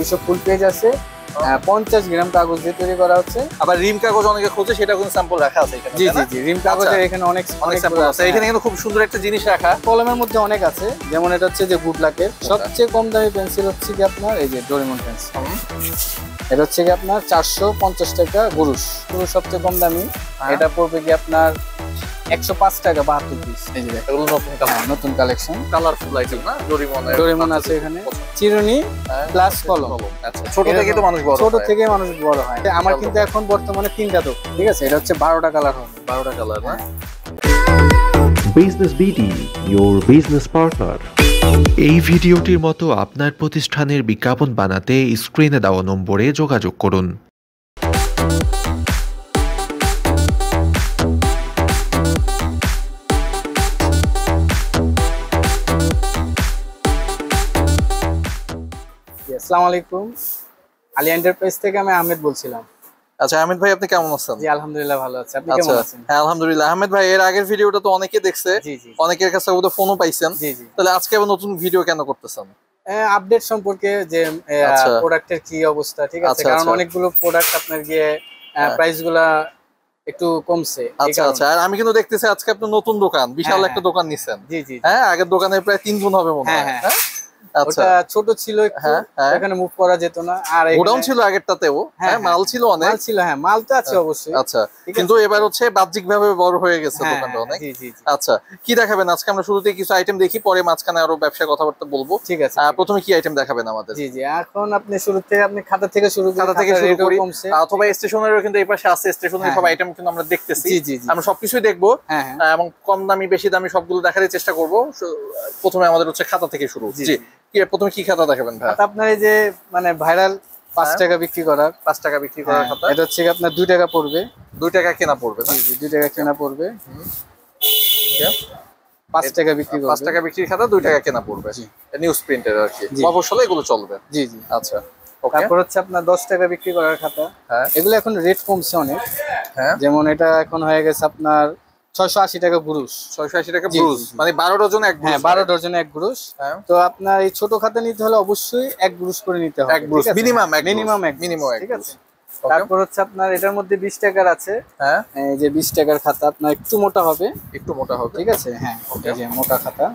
200 full page আছে, 50 গ্রাম কাগজ দিয়ে তৈরি করা হচ্ছে। আবার রিম কাগজ অনেকে খোঁজে, সেটা কিন্তু স্যাম্পল রাখা আছে এখানে। জি জি জি, রিম কাগজের এখানে অনেক স্যাম্পল আছে। এখানে কিন্তু খুব সুন্দর একটা জিনিস রাখা। কলমের মধ্যে অনেক আছে, যেমন এটা হচ্ছে যে গুড লাকের সবচেয়ে কম দামি পেন্সিল হচ্ছে কি আপনার এই যে ডোরেমন পেন্সিল। এটা হচ্ছে কি আপনার 450 টাকা গুরুশ, সবচেয়ে কম দামি। এটা পড়বে কি আপনার 105 টাকা 72 পিস। এই যে এগুলো নতুন কালেকশন, কালারফুল আইটেম না? ডোরেমন আছে এখানে, চিরুনি প্লাস কলম। আচ্ছা, ছোট থেকে তো মানুষ বড়, ছোট থেকে মানুষ বড় হয়। আমার কিন্তু এখন বর্তমানে 3টা দোকান, ঠিক আছে? এটা হচ্ছে 12টা কালার হবে, 12টা কালার না? Business BD, your business partner। এই ভিডিওটির মতো আপনার প্রতিষ্ঠানের বিজ্ঞাপন বানাতে স্ক্রিনে দেওয়া নম্বরে যোগাযোগ করুন। আসসালামু আলাইকুম, আলী এন্টারপ্রাইজ থেকে আমি আহমেদ বলছিলাম। আচ্ছা আহমেদ ভাই, আপনি কেমন আছেন? জি আলহামদুলিল্লাহ ভালো আছি, আপনি কেমন আছেন? হ্যাঁ আলহামদুলিল্লাহ। আহমেদ ভাই, এর আগের ভিডিওটা তো অনেকে দেখছে, অনেকের কাছে ওটা ফোনও পাইছেন। তাহলে আজকে আবার নতুন ভিডিও কেন করতেছেন? আপডেট সম্পর্কে, যে প্রোডাক্টের কি অবস্থা, ঠিক আছে? কারণ অনেকগুলো প্রোডাক্ট আপনার গিয়ে প্রাইস গুলা একটু কমছে। আচ্ছা আচ্ছা, আর আমি কিন্তু দেখতেছি আজকে আপনি নতুন দোকান, বিশাল একটা দোকান নিছেন। জি জি, হ্যাঁ, আগের দোকানের প্রায় 3 গুণ হবে মনে হয়। হ্যাঁ, ওটা ছোট ছিল একটু, এখানে মুভ করা যেত না। আর গোডাউন ছিল আগেরটাতেও, হ্যাঁ মাল ছিল অনেক। মাল ছিল, হ্যাঁ মাল তো আছে অবশ্যই। আচ্ছা, কিন্তু এবার হচ্ছে বাহ্যিকভাবে বড় হয়ে গেছে দোকানটা অনেক। আচ্ছা, কি দেখাবেন আজকে? আমরা শুরুতে কিছু আইটেম দেখি, পরে মাঝখানে আরো ব্যবসা কথাবার্তা বলবো। ঠিক আছে, প্রথমে কি আইটেম দেখাবেন আমাদের? জি জি, এখন আপনি শুরুতে আপনি খাতা থেকে শুরু করি, অথবা স্টেশনারিও কিন্তু এই পাশে আছে, স্টেশনারি সব আইটেম কিন্তু আমরা দেখতেছি। জি জি, আমরা সবকিছুই দেখবো এবং কম দামি বেশি দামি সবগুলো দেখার চেষ্টা করব। প্রথমে আমাদের হচ্ছে খাতা থেকে শুরু। জি, প্রথমে কি খাতা দেখাবেন ভাই? আপনার এই যে মানে ভাইরাল 5 টাকা বিক্রি করার, 5 টাকা বিক্রি করার খাতা। এটা হচ্ছে আপনার 2 টাকা পড়বে। 2 টাকা কেনা পড়বে না? জি, 2 টাকা কেনা পড়বে। 5 টাকা বিক্রি করবে। 5 টাকা বিক্রির খাতা 2 টাকা কেনা পড়বে। জি, নিউজ প্রিন্টের আর কি, অবশ্যই এগুলো চলবে। জি জি, আচ্ছা। তারপর হচ্ছে আপনার 10 টাকা বিক্রি করার খাতা। এগুলো এখন রেট কমছে অনেক। যেমন এটা এখন হয়ে গেছে আপনার 680 টাকা ব্রুশ। 680 টাকা ব্রুশ, মানে 12 ডজনে এক ব্রুশ। হ্যাঁ, 12 ডজনে এক ব্রুশ। তো আপনার এই ছোট খাতা নিতে হলে অবশ্যই এক ব্রুশ করে নিতে হবে, এক ব্রুশ মিনিমাম, মিনিমাম ঠিক আছে? তারপর হচ্ছে আপনার এটার মধ্যে 20 টাকার আছে। হ্যাঁ, এই যে 20 টাকার খাতা আপনার একটু মোটা হবে, একটু মোটা হবে, ঠিক আছে? হ্যাঁ, এই যে মোটা খাতা,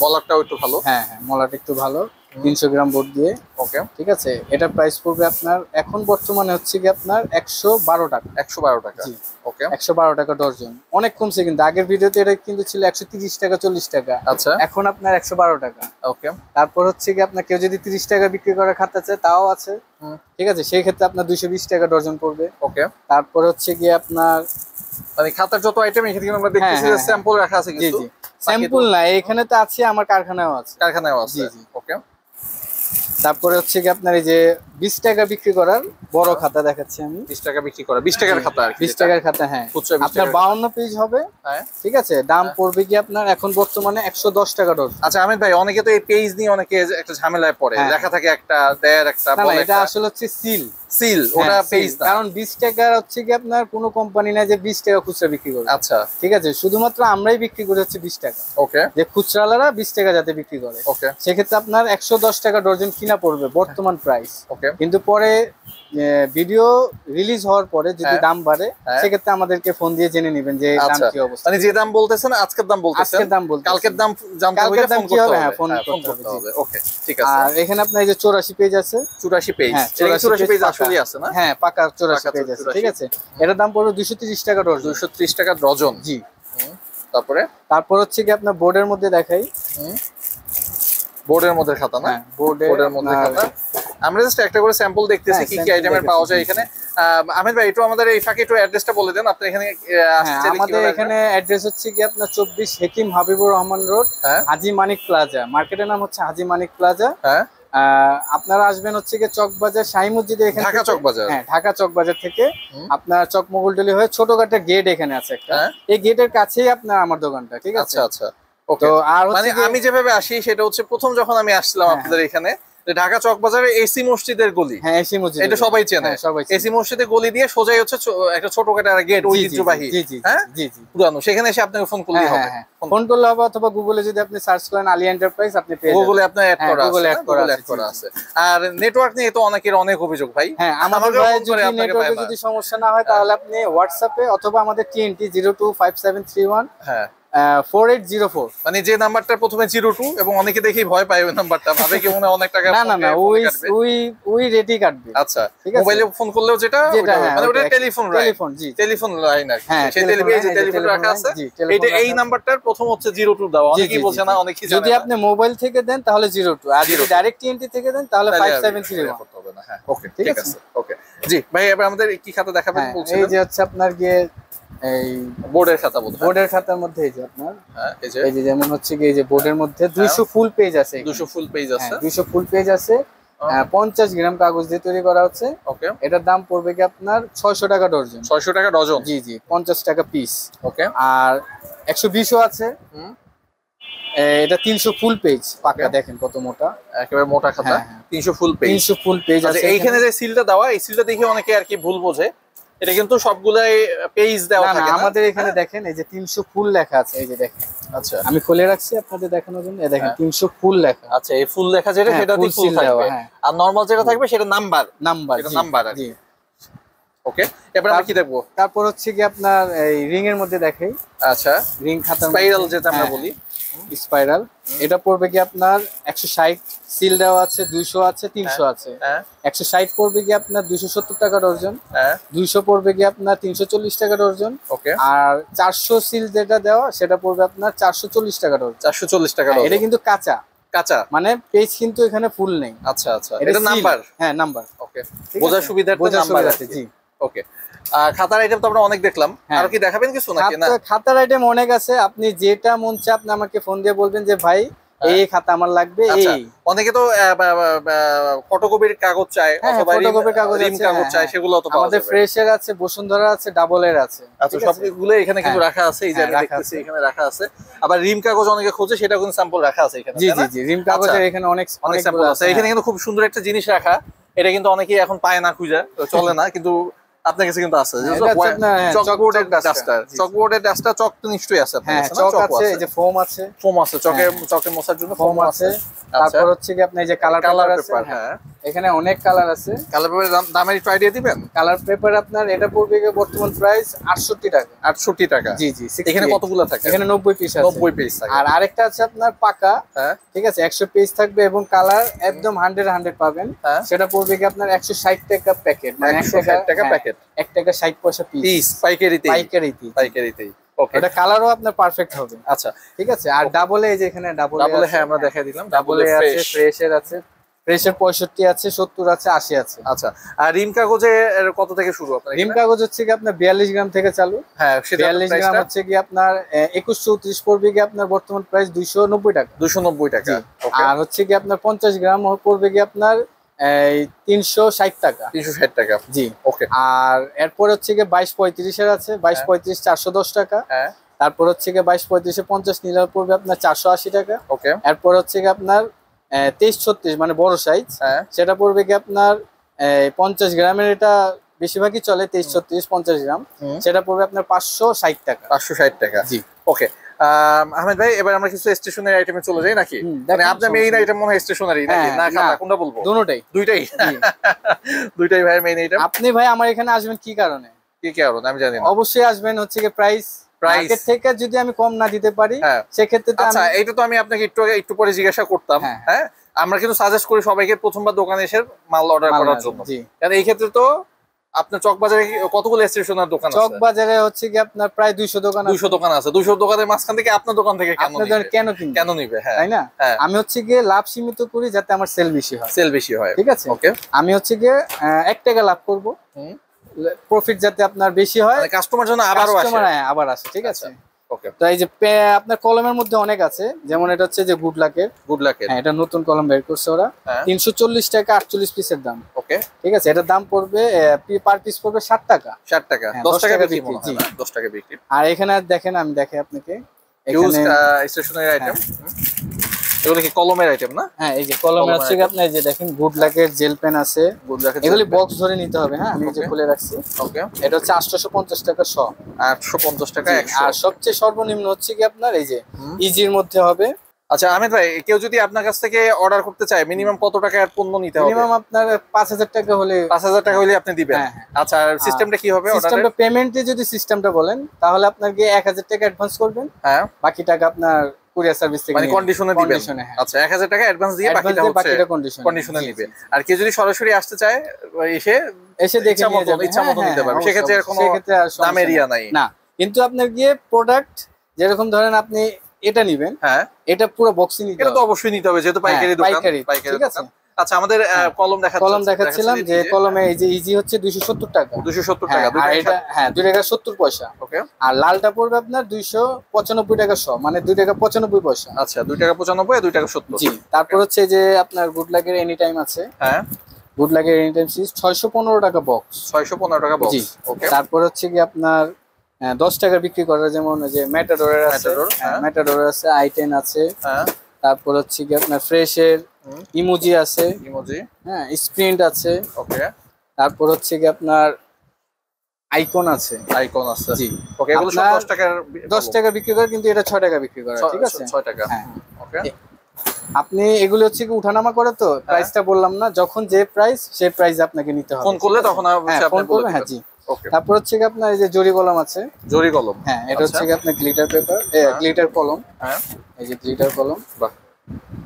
মলাটটাও একটু ভালো। হ্যাঁ হ্যাঁ, মলাটা একটু ভালো, 300 গ্রাম বোর্ড দিয়ে। ওকে, ঠিক আছে? এটা প্রাইস পড়বে আপনার এখন বর্তমানে হচ্ছে কি আপনার 112 টাকা। 112 টাকা, জি ওকে, 112 টাকা ডজন। অনেক কমছে, কিন্তু আগের ভিডিওতে এটা কিন্তু ছিল 130 টাকা 40 টাকা। আচ্ছা, এখন আপনার 112 টাকা। ওকে। তারপর হচ্ছে কি আপনার কেউ যদি 30 টাকা বিক্রি করার খাতা চায় তাও আছে, ঠিক আছে? সেই ক্ষেত্রে আপনার 220 টাকা ডজন পড়বে। ওকে, তারপর হচ্ছে কি আপনার মানে খাতার যত আইটেম এখানে আমরা দেখতেছি যে স্যাম্পল রাখা আছে কিছু। জি জি, স্যাম্পল না, এখানে তো আছে, আমার কারখানায়ও আছে। কারখানায়ও আছে, জি জি, ওকে। তারপরে হচ্ছে কি আপনার এই যে 20 টাকা বিক্রি করার বড় খাতা দেখাচ্ছি আমি। 20 টাকা বিক্রি করা, 20 টাকার খাতা আর কি, 20 টাকার খাতা। হ্যাঁ, আপনার 52 পেজ হবে। ঠিক আছে, দাম পড়বে কি আপনার এখন বর্তমানে 110 টাকা ডজন। আচ্ছা আহমেদ ভাই, অনেকে তো এই পেজ নিয়ে অনেকে একটা ঝামেলায় পড়ে, লেখা থাকে একটা, দেয়ার একটা, বলে এটা আসলে হচ্ছে সিল, ওটা পেজ না। কারণ 20 টাকা হচ্ছে কি আপনার কোনো কোম্পানি না যে 20 টাকা খুচরা বিক্রি করে। আচ্ছা, ঠিক আছে, শুধুমাত্র আমরাই বিক্রি করে হচ্ছে 20 টাকা। ওকে, যে খুচরালারা 20 টাকা যাতে বিক্রি করে। ওকে, সেক্ষেত্রে আপনার 110 টাকা ডজন কিনা পড়বে বর্তমান প্রাইস। ওকে, কিন্তু পরে ভিডিও রিলিজ হওয়ার পরে যদি দাম বাড়ে, সেক্ষেত্রে আমাদেরকে ফোন দিয়ে জেনে নেবেন যে দাম কি অবস্থা। মানে যে দাম বলতেছেন আজকের দাম বলতেছেন, আজকের দাম বলতেছেন, কালকের দাম জানতে হলে ফোন করতে হবে। হ্যাঁ, ফোন করতে হবে। ওকে, ঠিক আছে। আর এখানে আপনার এই যে 84 পেজ আছে। 84 পেজ, 84 পেজ আসলেই আছে না? হ্যাঁ, পাকা 84 পেজ আছে, ঠিক আছে? এটার দাম পড়বে 230 টাকা ডজন। 230 টাকা ডজন, জি। তারপর হচ্ছে কি আপনার বোর্ডের মধ্যে দেখাই। বোর্ডের মধ্যে খাতা না? বোর্ডের মধ্যে খাতা। আমরা জাস্ট একটা করে স্যাম্পল দেখতেছি কি কি আইটেমের পাওয়া যায় এখানে। আহমেদ ভাই, একটু আমাদের এই ফাঁকে একটু অ্যাড্রেসটা বলে দেন। আপনি এখানে আসছেন? আমাদের এখানে অ্যাড্রেস হচ্ছে কি আপনার 24 হেকিম হাবিবুর রহমান রোড, হাজী মানিক প্লাজা। মার্কেটের নাম হচ্ছে হাজী মানিক প্লাজা। আপনারা আসবেন হচ্ছে কি চকবাজার শাহী মসজিদের এখানে, ঢাকা চকবাজার। হ্যাঁ, ঢাকা চকবাজার থেকে আপনার চকমোগলটলি হয়ে ছোটখাটো গেট এখানে আছে একটা, এই গেটের কাছেই আপনার আমার দোকানটা, ঠিক আছে? আচ্ছা আচ্ছা, ওকে। মানে আমি যেভাবে আসি সেটা হচ্ছে প্রথম যখন আমি আসছিলাম আপনাদের এখানে, ঢাকা চকবাজারে এসি মসজিদের গলি। হ্যাঁ এসি মসজিদ, এটা সবাই চেনে। এসি মসজিদের গলি দিয়ে সোজাই হচ্ছে একটা ছোটখাটো একটা গেট, ঐতিহ্যবাহী। হ্যাঁ জি জি পুরানো। সেখানে এসে আপনাকে ফোন করলেই হবে। ফোন করলে হবে, অথবা গুগলে যদি আপনি সার্চ করেন আলী এন্টারপ্রাইজ আপনি পেয়ে যাবেন। গুগলে আপনার অ্যাড করা আছে। আর নেটওয়ার্ক নিয়ে তো অনেকের অনেক অভিযোগ ভাই। হ্যাঁ আমাদের ভাই যদি নেটওয়ার্কে যদি সমস্যা না হয় তাহলে আপনি হোয়াটসঅ্যাপে অথবা আমাদের TNT 025731 হ্যাঁ 4804, মানে যে নাম্বারটা প্রথমে 02 এবং অনেকে দেখি ভয় পায় ওই নাম্বারটা, ভাবে কি মনে হয় অনেক টাকা। না ওই রেটই কাটবে। আচ্ছা মোবাইলে ফোন করলেও যেটা মানে ওটা টেলিফোন জি টেলিফোন লাইন আর সেই টেলিফোন রাখা আছে। এটা এই নাম্বারটার প্রথম হচ্ছে 02 দাও, অনেকেই বলছে না, অনেকেই জানে। যদি আপনি মোবাইল থেকে দেন তাহলে 02, আর যদি ডাইরেক্ট TNT থেকে দেন তাহলে 5731 করতে হবে না। হ্যাঁ ওকে ঠিক আছে। ওকে জি ভাই, এবার আমাদের কি খাতা দেখাবেন বলছিলেন? এই যে হচ্ছে আপনার গিয়ে এই বোর্ডের খাতা বলতে, বোর্ডের খাতার মধ্যে এই যে আপনার এই যে যেমন হচ্ছে কি এই যে বোর্ডের মধ্যে 200 ফুল পেজ আছে। 200 ফুল পেজ আছে। 200 ফুল পেজ আছে। 50 গ্রাম কাগজ দিয়ে তৈরি করা হচ্ছে। ওকে এটার দাম পড়বে কি আপনার 600 টাকা ডজন। 600 টাকা ডজন জি জি 50 টাকা পিস। ওকে আর 120ও আছে। এটা 300 ফুল পেজ পাকা, দেখেন কত মোটা, একেবারে মোটা খাতা। 300 ফুল পেজ, 300 ফুল পেজ আছে। এইখানে যে সিলটা দেওয়া, এই সিলটা দেখে অনেকে আর কি ভুল বোঝে, এটা কিন্তু সবগুলাই পেজ দেওয়া থাকে না। আমাদের এখানে দেখেন এই যে 300 ফুল লেখা আছে, এই যে দেখেন। আচ্ছা আমি খুলে রাখছি আপনাদের দেখানোর জন্য, এই দেখেন 300 ফুল লেখা। আচ্ছা এই ফুল লেখা যেটা সেটা দিয়ে ফুল থাকবে, আর নরমাল যেটা থাকবে সেটা নাম্বার এটা নাম্বার জি। ওকে এবার আমরা কি দেখবো? তারপর হচ্ছে কি আপনার এই রিং এর মধ্যে দেখাই। আচ্ছা রিং খাতা স্পাইরাল যেটা আমরা বলি, স্পাইরাল, এটা পড়বে কি আপনার 160, সিল দেওয়া আছে, 200 আছে, 300 আছে। 160 পড়বে কি আপনার 270 টাকা ডজন। 200 পড়বে কি আপনার 340 টাকা ডজন। ওকে আর 400 সিল যেটা দেওয়া সেটা পড়বে আপনার 440 টাকা ডজন। 440 টাকা ডজন। এটা কিন্তু কাঁচা মানে পেজ কিন্তু এখানে ফুল নেই। আচ্ছা আচ্ছা এটা নাম্বার। হ্যাঁ নাম্বার। ওকে বোঝার সুবিধার্থে নাম্বার আছে জি। ওকে খাতার আইটেম তো আমরা অনেক দেখলাম, আর কি দেখাবেন কিছু নাকি? না খাতার আইটেম অনেক আছে, আপনি যেটা মন চায় আপনি আমাকে ফোন দিয়ে বলবেন যে ভাই এই খাতা আমার লাগবে। এই অনেকে তো ফটোকপির কাগজ চায় অথবা ফটোকপির কাগজ চায়, সেগুলো তো আমাদের ফ্রেশের আছে, বসুন্ধরা আছে, ডাবলের আছে। আচ্ছা সবগুলো এখানে কিন্তু রাখা আছে, এই যে আমি দেখতেছি এখানে রাখা আছে। আবার রিম কাগজ অনেকে খোঁজে, সেটা কিন্তু স্যাম্পল রাখা আছে এখানে। জি জি জি রিম কাগজের এখানে অনেক স্যাম্পল আছে। এখানে কিন্তু খুব সুন্দর একটা জিনিস রাখা, এটা কিন্তু অনেকেই এখন পায় না, খুঁজে চলে না, কিন্তু আপনার কাছে কিন্তু আছে চকবোর্ডের ডাস্টার। চকবোর্ডের ডাস্টার চক তো নিশ্চয়ই আছে আপনার কাছে। চক আছে, এই যে ফোম আছে, চকে মোছার জন্য ফোম আছে। তারপর হচ্ছে কি আপনি এই যে কালার পেপার আছে। হ্যাঁ এখানে অনেক কালার আছে। কালার পেপারের দামের একটু আইডিয়া দিবেন? কালার পেপার আপনার এটা পড়বে বর্তমান প্রাইস 68 টাকা। 68 টাকা জি জি। এখানে কতগুলো থাকে? এখানে 90 পিস আছে। 90 পিস থাকে। আর আরেকটা আছে আপনার পাকা, ঠিক আছে, 100 পিস থাকবে এবং কালার একদম 100 পাবেন। সেটা পড়বে কি আপনার 160 টাকা প্যাকেট, মানে 160 টাকা প্যাকেট, 1 টাকা 60 পয়সা পিস পাইকারিতেই। ওকে এটা কালারও আপনার পারফেক্ট হবে। আচ্ছা ঠিক আছে। আর ডাবলে এই যে এখানে ডাবলে হ্যাঁ আমরা দেখাই দিলাম, ডাবলে আছে, ফ্রেশের আছে, ফ্রেশের 65 আছে, 70 আছে, 80 আছে। আচ্ছা আর রিম কাগজে কত থেকে শুরু আপনার? রিম কাগজ হচ্ছে কি আপনার 42 গ্রাম থেকে চালু। হ্যাঁ 42 গ্রাম হচ্ছে কি আপনার 2134 পড়বে কি আপনার বর্তমান প্রাইস 290 টাকা। 290 টাকা। আর হচ্ছে কি আপনার 50 গ্রাম পড়বে কি আপনার 360 টাকা। 360 টাকা জি। ওকে আর এরপর হচ্ছে কি 2235 এর আছে, 2235 410 টাকা। হ্যাঁ তারপর হচ্ছে কি 2235 এ 50 নিলে পড়বে আপনার 480 টাকা। ওকে এরপর হচ্ছে কি আপনার 2336 মানে বড় সাইজ, সেটা পড়বে কি আপনার 50 গ্রামের, এটা বেশিরভাগই চলে 2336 50 গ্রাম, সেটা পড়বে আপনার 560 টাকা। 560 টাকা জি। ওকে আহমেদ ভাই এবার আমরা কিছু স্টেশনারি আইটেমে চলে যাই নাকি? মানে আপনার মেইন আইটেম মনে হয় স্টেশনারি নাকি না খাতা, কোনটা বলবো? দুইটাই ভাই মেইন আইটেম। আপনি ভাই আমার এখানে আসবেন কি কারণে? কি কারণে আমি জানি না। অবশ্যই আসবেন হচ্ছে কি প্রাইস মার্কেট থেকে যদি আমি কম না দিতে পারি সেক্ষেত্রে তো আচ্ছা এটা তো আমি আপনাকে একটু পরে জিজ্ঞাসা করতাম। হ্যাঁ আমরা কিন্তু সাজেস্ট করি সবাইকে প্রথমবার দোকানে এসে মাল অর্ডার করার জন্য, কারণ এই ক্ষেত্রে তো আপনার চকবাজারে কতগুলো স্টেশনারি দোকান আছে? চকবাজারে হচ্ছে কি আপনার প্রায় 200 দোকান আছে। 200 দোকান আছে। 200 দোকানের মাঝখান থেকে আপনার দোকান থেকে কেন নিবে? হ্যাঁ তাই না? আমি হচ্ছে কি লাভ সীমিত করি যাতে আমার সেল বেশি হয়। ঠিক আছে ওকে আমি হচ্ছে কি 1 টাকা লাভ করব, প্রফিট যাতে আপনার বেশি হয়, মানে কাস্টমার জন্য আবার আসে। ঠিক আছে ওকে। তো এই যে আপনার কলমের মধ্যে অনেক আছে, যেমন এটা হচ্ছে যে গুড লাকের। হ্যাঁ এটা নতুন কলম বের করছে ওরা, 340 টাকা 48 পিসের দাম। ওকে ঠিক আছে। এটার দাম পড়বে পার পিস পড়বে 60 টাকা। 60 টাকা 10 টাকা বিক্রি। 10 টাকা বিক্রি। আর এখানে দেখেন আমি দেখাই আপনাকে, এখানে স্টেশনারি আইটেম এগুলো কি কলমের আইটেম না? হ্যাঁ, এই যে কলমের হচ্ছে কি আপনার, এই যে দেখেন গুড লাকের জেল পেন আছে, এগুলি বক্স ধরে নিতে হবে। হ্যাঁ, আমি যে খুলে রাখছি। ওকে, এটা হচ্ছে 850 টাকা শ। 850 টাকা 100। আর সবচেয়ে সর্বনিম্ন হচ্ছে কি আপনার এই যে ইজির মধ্যে হবে। আচ্ছা আহমেদ ভাই, কেউ যদি আপনার কাছ থেকে অর্ডার করতে চায় মিনিমাম কত টাকার পণ্য নিতে হবে? মিনিমাম আপনার 5000 টাকা হলে, 5000 টাকা হলে আপনি দিবেন। হ্যাঁ। আচ্ছা, আর সিস্টেমটা কি হবে? সিস্টেমটা পেমেন্টে যদি সিস্টেমটা বলেন তাহলে আপনাকে 1000 টাকা অ্যাডভান্স করবেন। হ্যাঁ, বাকি টাকা আপনার কুরিয়ার সার্ভিস থেকে মানে কন্ডিশনে দিবেন। আচ্ছা, 1000 টাকা অ্যাডভান্স দিয়ে বাকিটা কন্ডিশনে নিবে। আর কেউ যদি সরাসরি আসতে চায় এসে দেখে নিয়ে যাবে, ইচ্ছা মতো নিতে পারবে। সেক্ষেত্রে কোনো দামের ইয়া নাই না। কিন্তু আপনার গিয়ে প্রোডাক্ট যেরকম ধরেন আপনি এটা নিবেন, হ্যাঁ, এটা পুরো বক্সই নিতে হবে। এটা তো অবশ্যই নিতে হবে যেহেতু পাইকারি দোকান। পাইকারি, ঠিক আছে। আচ্ছা, আমাদের কলম দেখাচ্ছিলাম যে কলমে এই যে ইজি হচ্ছে 270 টাকা। 270 টাকা, আর এটা 2 টাকা 70 পয়সা। ওকে। আর লালটা পড়বে আপনার 295 টাকা শ, মানে 2 টাকা 95 পয়সা। আচ্ছা, 2 টাকা 95 আর 2 টাকা 70। জি। তারপর হচ্ছে যে আপনার গুড লাকের এনি টাইম আছে। হ্যাঁ, গুড লাকের এনি টাইম সিরিজ 615 টাকা বক্স। 615 টাকা বক্স। জি। ওকে। তারপর হচ্ছে কি আপনার 10 টাকা বিক্রি করে, যেমন যে ম্যাটাডোরের আছে, ম্যাটাডোরের আছে, i10 আছে। হ্যাঁ। তারপর হচ্ছে কি আপনার ফ্রেশের ইমোজি আছে, হ্যাঁ, স্প্রিন্ট আছে। ওকে। তারপর হচ্ছে কি আপনার আইকন আছে। জি। ওকে, এগুলো সব 10 টাকা বিক্রি করে, কিন্তু এটা 6 টাকা বিক্রি করে, ঠিক আছে? 6 টাকা। হ্যাঁ। ওকে। আপনি এগুলো হচ্ছে কি উঠানামা করে, তো প্রাইসটা বললাম না, যখন যে প্রাইস সেই প্রাইস আপনাকে নিতে হবে। ফোন করলে তখন আপনি বলবেন। হ্যাঁ, জি। ওকে। তারপর হচ্ছে কি আপনার এই যে জরি কলম আছে। জরি কলম, হ্যাঁ, এটা হচ্ছে কি আপনার গ্লিটার পেপার, গ্লিটার কলম। হ্যাঁ, এই যে গ্লিটার কলম। বাহ।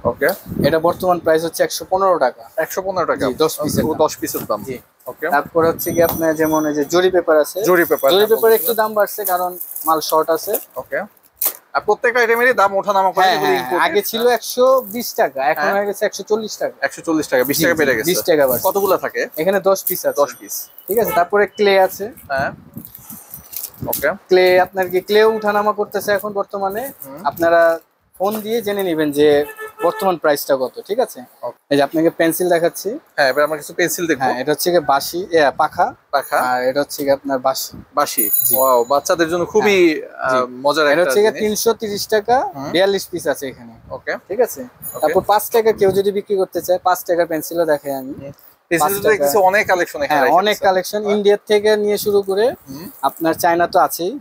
ওকে। এটা বর্তমান প্রাইস হচ্ছে 115 টাকা। 115 টাকা, 10 পিসের দাম। জি। ওকে। তারপর হচ্ছে কি আপনার যেমন এই যে জরি পেপার আছে। জরি পেপার একটু দাম বাড়ছে কারণ মাল শর্ট আছে। ওকে। আর প্রত্যেকটা আইটেমেরই দাম ওঠানামা করে। আগে ছিল 120 টাকা, এখন হয়ে গেছে 140 টাকা। 140 টাকা, 20 টাকা বেড়ে গেছে। 20 টাকা বাড়ছে। কতগুলো থাকে এখানে? 10 পিস আছে। 10 পিস, ঠিক আছে। তারপরে ক্লে আছে। হ্যাঁ। ওকে। ক্লে আপনার কি ক্লে উঠানামা করতেছে এখন বর্তমানে। আপনারা ফোন দিয়ে জেনে নেবেন যে বর্তমান প্রাইসটা কত, ঠিক আছে? এই যে আপনাকে পেন্সিল দেখাচ্ছি। হ্যাঁ, এবার আমরা কিছু পেন্সিল দেখব। হ্যাঁ, এটা হচ্ছে কি বাঁশি, পাখা। আর এটা হচ্ছে কি আপনার বাঁশি। ওয়াও, বাচ্চাদের জন্য খুবই মজার একটা। এটা হচ্ছে কি 330 টাকা, 42 পিস আছে এখানে। ওকে, ঠিক আছে। তারপর 5 টাকা কেউ যদি বিক্রি করতে চায়, 5 টাকার পেন্সিলও দেখাই আমি। পেন্সিলের কিছু অনেক কালেকশন এখানে। হ্যাঁ, অনেক কালেকশন, ইন্ডিয়া থেকে নিয়ে শুরু করে আপনার চায়না তো আছেই,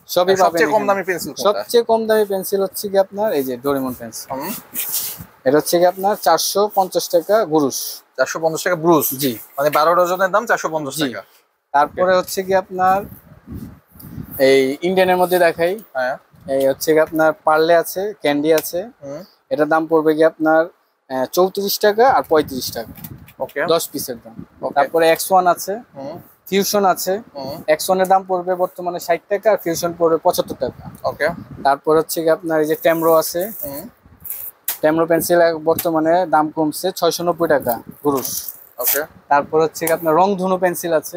সবই পাবেন। সবচেয়ে কম দামি পেন্সিল কোনটা? সবচেয়ে কম দামি পেন্সিল হচ্ছে কি আপনার এই যে ডোরেমন পেন্সিল। এটা হচ্ছে কি আপনার 450 টাকা ব্রুশ। 450 টাকা ব্রুশ? জি। মানে 12 ডজনের দাম 450 টাকা। তারপরে হচ্ছে কি আপনার এই ইন্ডিয়ানের মধ্যে দেখাই। হ্যাঁ, এই হচ্ছে কি আপনার পার্লে আছে, ক্যান্ডি আছে। এটার দাম পড়বে কি আপনার 34 টাকা আর 35 টাকা। ওকে। 10 পিসের দাম। তারপরে X1 আছে, ফিউশন আছে। X1 এর দাম পড়বে বর্তমানে 60 টাকা, আর ফিউশন পড়বে 75 টাকা। ওকে। তারপর হচ্ছে কি আপনার এই যে টেমরো আছে। টেমরো পেন্সিল বর্তমানে দাম কমছে, 690 টাকা ব্রুশ। ওকে। তারপর হচ্ছে কি আপনার রংধনু পেন্সিল আছে,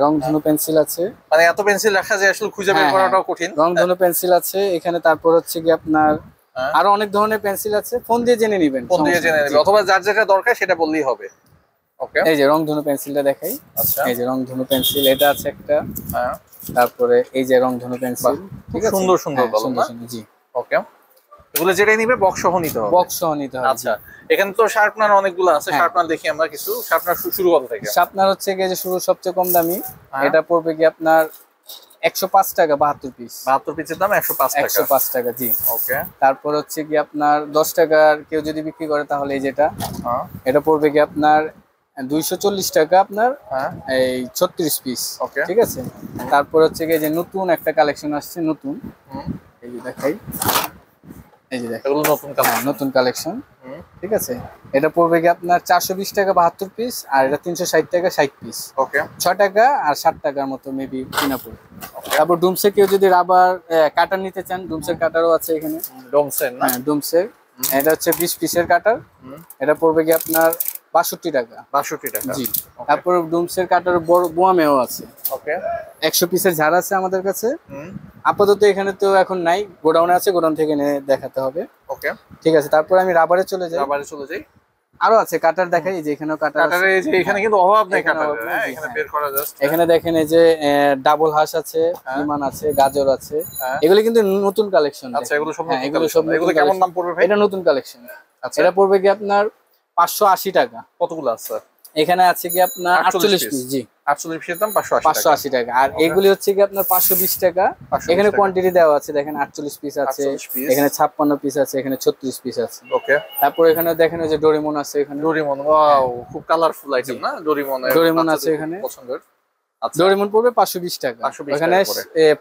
রংধনু পেন্সিল আছে। মানে এত পেন্সিল রাখা যায় আসলে খুঁজে বের করাটাও কঠিন। রংধনু পেন্সিল আছে এখানে। তারপর হচ্ছে কি আপনার আরো অনেক ধরনের পেন্সিল আছে, ফোন দিয়ে জেনে নেবেন, অথবা যার যেটা দরকার সেটা বললেই হবে। ওকে। এই যে রংধনু পেন্সিলটা দেখাই। আচ্ছা, এই যে রংধনু পেন্সিল, এটা আছে একটা। হ্যাঁ। তারপরে এই যে রংধনু পেন্সিল, ঠিক আছে, সুন্দর সুন্দর কলম না? জি। ওকে। এগুলো যেটাই নিবে বক্স সহ নিতে হবে। বক্স সহ নিতে হবে। আচ্ছা, এখানে তো শার্পনার অনেকগুলো আছে। শার্পনার দেখি আমরা কিছু। শার্পনার শুরু কত থেকে? শার্পনার হচ্ছে কি যে শুরু সবচেয়ে কম দামি, এটা পড়বে কি আপনার 105 টাকা 72 পিস। 72 পিসের দাম 105 টাকা। 105 টাকা, জি। ওকে। তারপর হচ্ছে কি আপনার 10 টাকার কেউ যদি বিক্রি করে তাহলে এই যেটা, এটা পড়বে কি আপনার 240 টাকা আপনার, এই 36 পিস। ওকে, ঠিক আছে। তারপর হচ্ছে কি যে নতুন একটা কালেকশন আসছে, নতুন, এই যে দেখাই, এই যে দেখেন, নতুন কালেকশন। ঠিক আছে। এটা পড়বে কি আপনার 420 টাকা 72 পিস, আর এটা 360 টাকা 60 পিস। ওকে। 6 টাকা আর 60 টাকার মতো মেবি কিনা পড়বে। তারপর ডুমসে কেউ যদি রাবার কাটার নিতে চান, ডুমসের কাটারও আছে এখানে। ডুমসের না? হ্যাঁ, ডুমসের। এটা হচ্ছে 20 পিসের কাটার। এটা পড়বে কি আপনার 62 টাকা। 62 টাকা, জি। তারপর ডুমসের কাটার বড় বোয়ামেও আছে। ওকে। 100 পিসের ঝাড় আছে আমাদের কাছে। আপাতত এখানে তো এখন নাই, গোডাউনে আছে, গোডাউন থেকে এনে দেখাতে হবে। ওকে, ঠিক আছে। তারপর আমি রাবারে চলে যাই। আরো আছে কাটার দেখাই, এই যে এখানেও কাটার আছে। কাটারে যে এখানে কিন্তু অভাব নেই কাটার, হ্যাঁ এখানে বের করা জাস্ট। এখানে দেখেন এই যে ডাবল হাঁস আছে, বিমান আছে, গাজর আছে, এগুলো কিন্তু নতুন কালেকশন। আচ্ছা এগুলো সব এগুলো সব এগুলো কেমন দাম পড়বে ভাই? এটা নতুন কালেকশন। আচ্ছা এটা পড়বে কি আপনার 580 টাকা। কতগুলো আছে? এখানে আছে কি আপনার 48 পিস। জি 48 পিসের দাম 580 টাকা। আর এগুলি হচ্ছে কি আপনার 520 টাকা। এখানে কোয়ান্টিটি দেওয়া আছে, দেখেন 48 পিস আছে, এখানে 56 পিস আছে, এখানে 36 পিস আছে। ওকে। তারপর এখানে দেখেন যে ডোরেমন আছে, এখানে ডোরেমন, ওয়াও খুব কালারফুল আইটেম না ডোরেমন আছে এখানে পছন্দের। আচ্ছা ডোরেমন পড়বে 520 টাকা। এখানে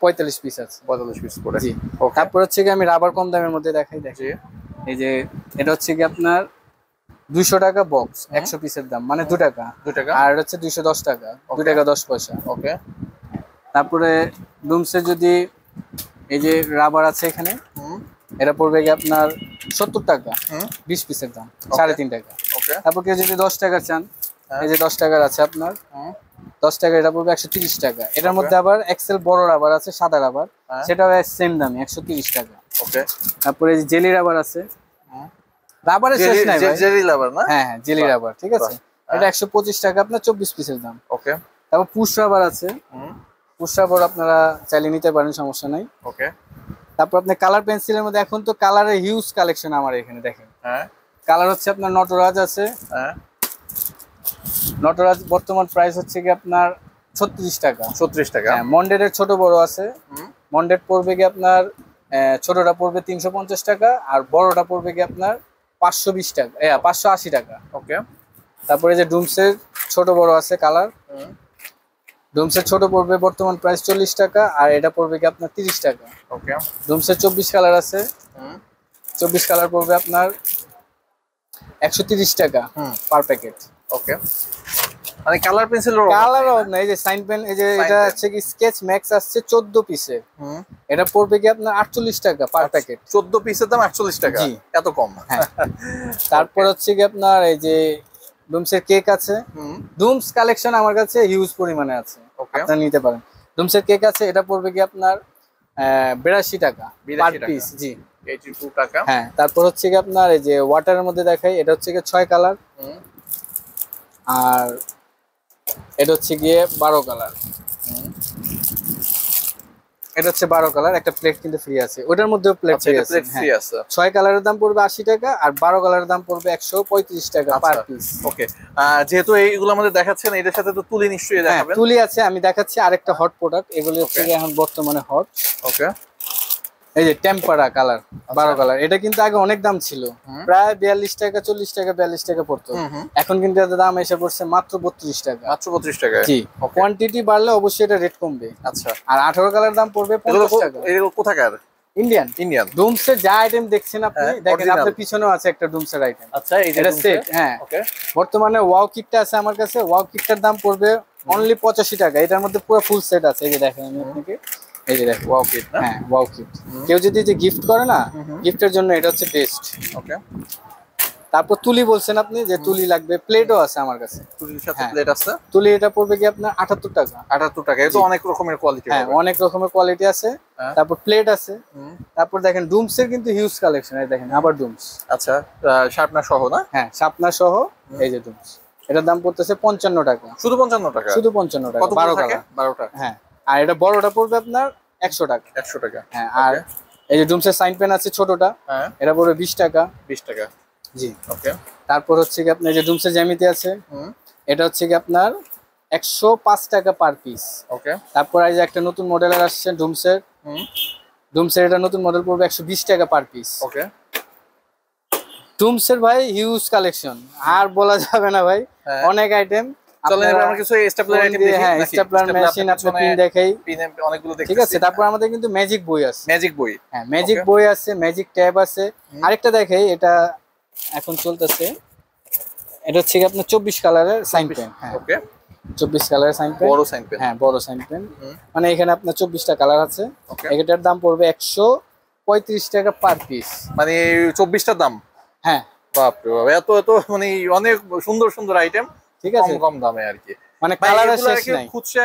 45 পিস আছে, 45 পিস করে। জি। তারপর হচ্ছে কি আমি রাবার কম দামের মধ্যে দেখাই, দেখি এই যে এটা হচ্ছে কি আপনার 200 টাকা বক্স, 100 পিসের দাম, মানে 2 টাকা। আর হচ্ছে 210 টাকা, 2 টাকা 10 পয়সা। ওকে। তারপরে ডুমসে যদি এই যে রাবার আছে এখানে, এটা পড়বে কি আপনার 70 টাকা, 20 পিসের দাম, 3.5 টাকা। ওকে। তারপর কেউ যদি 10 টাকা চান, এই যে 10 টাকার আছে আপনার, 10 টাকা, এটা পড়বে 130 টাকা। এটার মধ্যে আবার এক্সেল বড় রাবার আছে, সাদা রাবার, সেটাও সেম দামে 130 টাকা। ওকে। তারপরে এই যে জেলি রাবার আছে, রাবারের শেষ নাই ভাই, জেলি রাবার না? হ্যাঁ জেলি রাবার, ঠিক আছে। এটা 125 টাকা আপনার, 24 পিসের দাম। ওকে। তারপর পুশ রাবার আছে, পুশ রাবার আপনারা চাইলে নিতে পারেন, সমস্যা নাই। ওকে। তারপর আপনি কালার পেন্সিলের মধ্যে এখন তো কালারের হিউজ কালেকশন আমার এখানে, দেখেন। হ্যাঁ কালার হচ্ছে আপনার নটরাজ আছে, হ্যাঁ নটরাজ বর্তমান প্রাইস হচ্ছে কি আপনার 36 টাকা। 36 টাকা। হ্যাঁ, মন্ডেটের ছোট বড় আছে, মন্ডেট পড়বে কি আপনার ছোটটা পড়বে 350 টাকা, আর বড়টা পড়বে কি আপনার 520 টাকা, 580 টাকা। ওকে। তারপরে যে ডুমসের ছোট বড় আছে কালার, ডুমসের ছোট পড়বে বর্তমান প্রাইস 40 টাকা, আর এটা পড়বে কি আপনার 30 টাকা। ওকে। ডুমসের 24 কালার আছে, 24 কালার পড়বে আপনার 130 টাকা পার প্যাকেট। ওকে। মানে কালার পেন্সিলের কালার না, এই যে সাইন পেন, এই যে এটা হচ্ছে কি স্কেচ ম্যাক্স আসছে 14 পিসের, এটা পড়বে কি আপনার 48 টাকা পার প্যাকেট। 14 পিসের দাম 48 টাকা, এত কম? হ্যাঁ। তারপর হচ্ছে কি আপনার এই যে ডুমসের কেক আছে, ডুমস কালেকশন আমার কাছে হিউজ পরিমাণে আছে, আপনারা নিতে পারেন। ডুমসের কেক আছে, এটা পড়বে কি আপনার 82 টাকা পার পিস। জি 82 টাকা। হ্যাঁ। তারপর হচ্ছে কি আপনার এই যে ওয়াটারের মধ্যে দেখাই, এটা হচ্ছে কি 6 কালার, আর এটা হচ্ছে গিয়ে 12 কালার। এটা হচ্ছে 12 কালার, একটা প্লেট কিন্তু ফ্রি আছে, ওটার মধ্যেও প্লেট ফ্রি আছে। 6 কালারের দাম পড়বে 80 টাকা, আর 12 কালারের দাম পড়বে 135 টাকা পার পিস। ওকে। যেহেতু এইগুলো আমাদের দেখাচ্ছেন, এটার সাথে তো তুলি নিশ্চয়ই দেখাবেন। তুলি আছে, আমি দেখাচ্ছি আরেকটা হট প্রোডাক্ট, এগুলো হচ্ছে এখন বর্তমানে হট। ওকে। এই যে টেম্পারা কালার, 12 কালার, এটা কিন্তু আগে অনেক দাম ছিল, প্রায় 42 টাকা, 40 টাকা, 42 টাকা পড়তো। এখন কিন্তু এর দাম এসে পড়ছে মাত্র 32 টাকা। মাত্র 32 টাকা। জি, কোয়ান্টিটি বাড়লে অবশ্যই এটা রেট কমবে। আচ্ছা। আর 18 কালার দাম পড়বে 50 টাকা। এগুলো কোথাকার? ইন্ডিয়ান। ডুমসের যা আইটেম দেখছেন আপনি, দেখেন আপনার পিছনেও আছে একটা ডুমসের আইটেম। আচ্ছা, এটা সেট। হ্যাঁ। ওকে। বর্তমানে ওয়াও কিটটা আছে আমার কাছে, ওয়াও কিটটার দাম পড়বে অনলি 85 টাকা। এটার মধ্যে পুরো ফুল সেট আছে, এই যে দেখেন আমি আপনাকে, এই যে দেখেন ওয়াও কিট। হ্যাঁ, ওয়াও কিট। কেউ যদি যে গিফট করে না, গিফটের জন্য এটা হচ্ছে বেস্ট। ওকে। তারপর তুলি বলছেন আপনি, যে তুলি লাগবে, প্লেটও আছে আমার কাছে, তুলির সাথে প্লেট আছে। তুলি এটা পড়বে কি আপনার 78 টাকা। 78 টাকা, এটা অনেক রকমের কোয়ালিটি। হ্যাঁ, অনেক রকমের কোয়ালিটি আছে। তারপর প্লেট আছে। তারপর দেখেন ডুমসের কিন্তু হিউজ কালেকশন, এই দেখেন আবার ডুমস। আচ্ছা, শার্পনার সহ না? হ্যাঁ, শার্পনার সহ। এই যে ডুমস, এটার দাম পড়তেছে 55 টাকা। শুধু 55 টাকা? শুধু 55 টাকা। 12 টাকা। 12 টাকা। হ্যাঁ। আর এটা বড়টা পড়বে আপনার 100 টাকা। 100 টাকা। হ্যাঁ। আর এই যে ডুমসের সাইন পেন আছে ছোটটা, এটা পড়বে 20 টাকা। 20 টাকা। জি। ওকে। তারপর হচ্ছে কি আপনার যে ডুমসের জ্যামিতি আছে, এটা হচ্ছে কি আপনার 105 টাকা পার পিস। ওকে। তারপর এই যে একটা নতুন মডেলের আসছে ডুমসের, ডুমসের এটা নতুন মডেল পড়বে 120 টাকা পার পিস। ওকে। ডুমসের ভাই হিউজ কালেকশন, আর বলা যাবে না ভাই, অনেক আইটেম। চলেন এবার আমরা কিছু স্টেপলার আইটেম দেখি। হ্যাঁ, স্টেপলার মেশিন আপনি পিন দেখাই, পিন অনেকগুলো দেখতেছি। ঠিক আছে। তারপর আমাদের কিন্তু ম্যাজিক বই আছে। ম্যাজিক বই? হ্যাঁ, ম্যাজিক বই আছে, ম্যাজিক ট্যাব আছে। আরেকটা দেখাই, এটা এখন চলতেছে, এটা হচ্ছে কি আপনার 24 কালারের সাইন পেন। হ্যাঁ। ওকে। 24 কালারের সাইন পেন, বড় সাইন পেন। হ্যাঁ, বড় সাইন পেন। মানে এখানে আপনার 24টা কালার আছে। এটার দাম পড়বে 135 টাকা পার পিস। মানে 24টার দাম? হ্যাঁ। বাপ রে বাপ, এত এত মানে অনেক সুন্দর সুন্দর আইটেম, ঠিক আছে, কম দামে আর কি। মানে কালারের শেষ নাই। খুচরা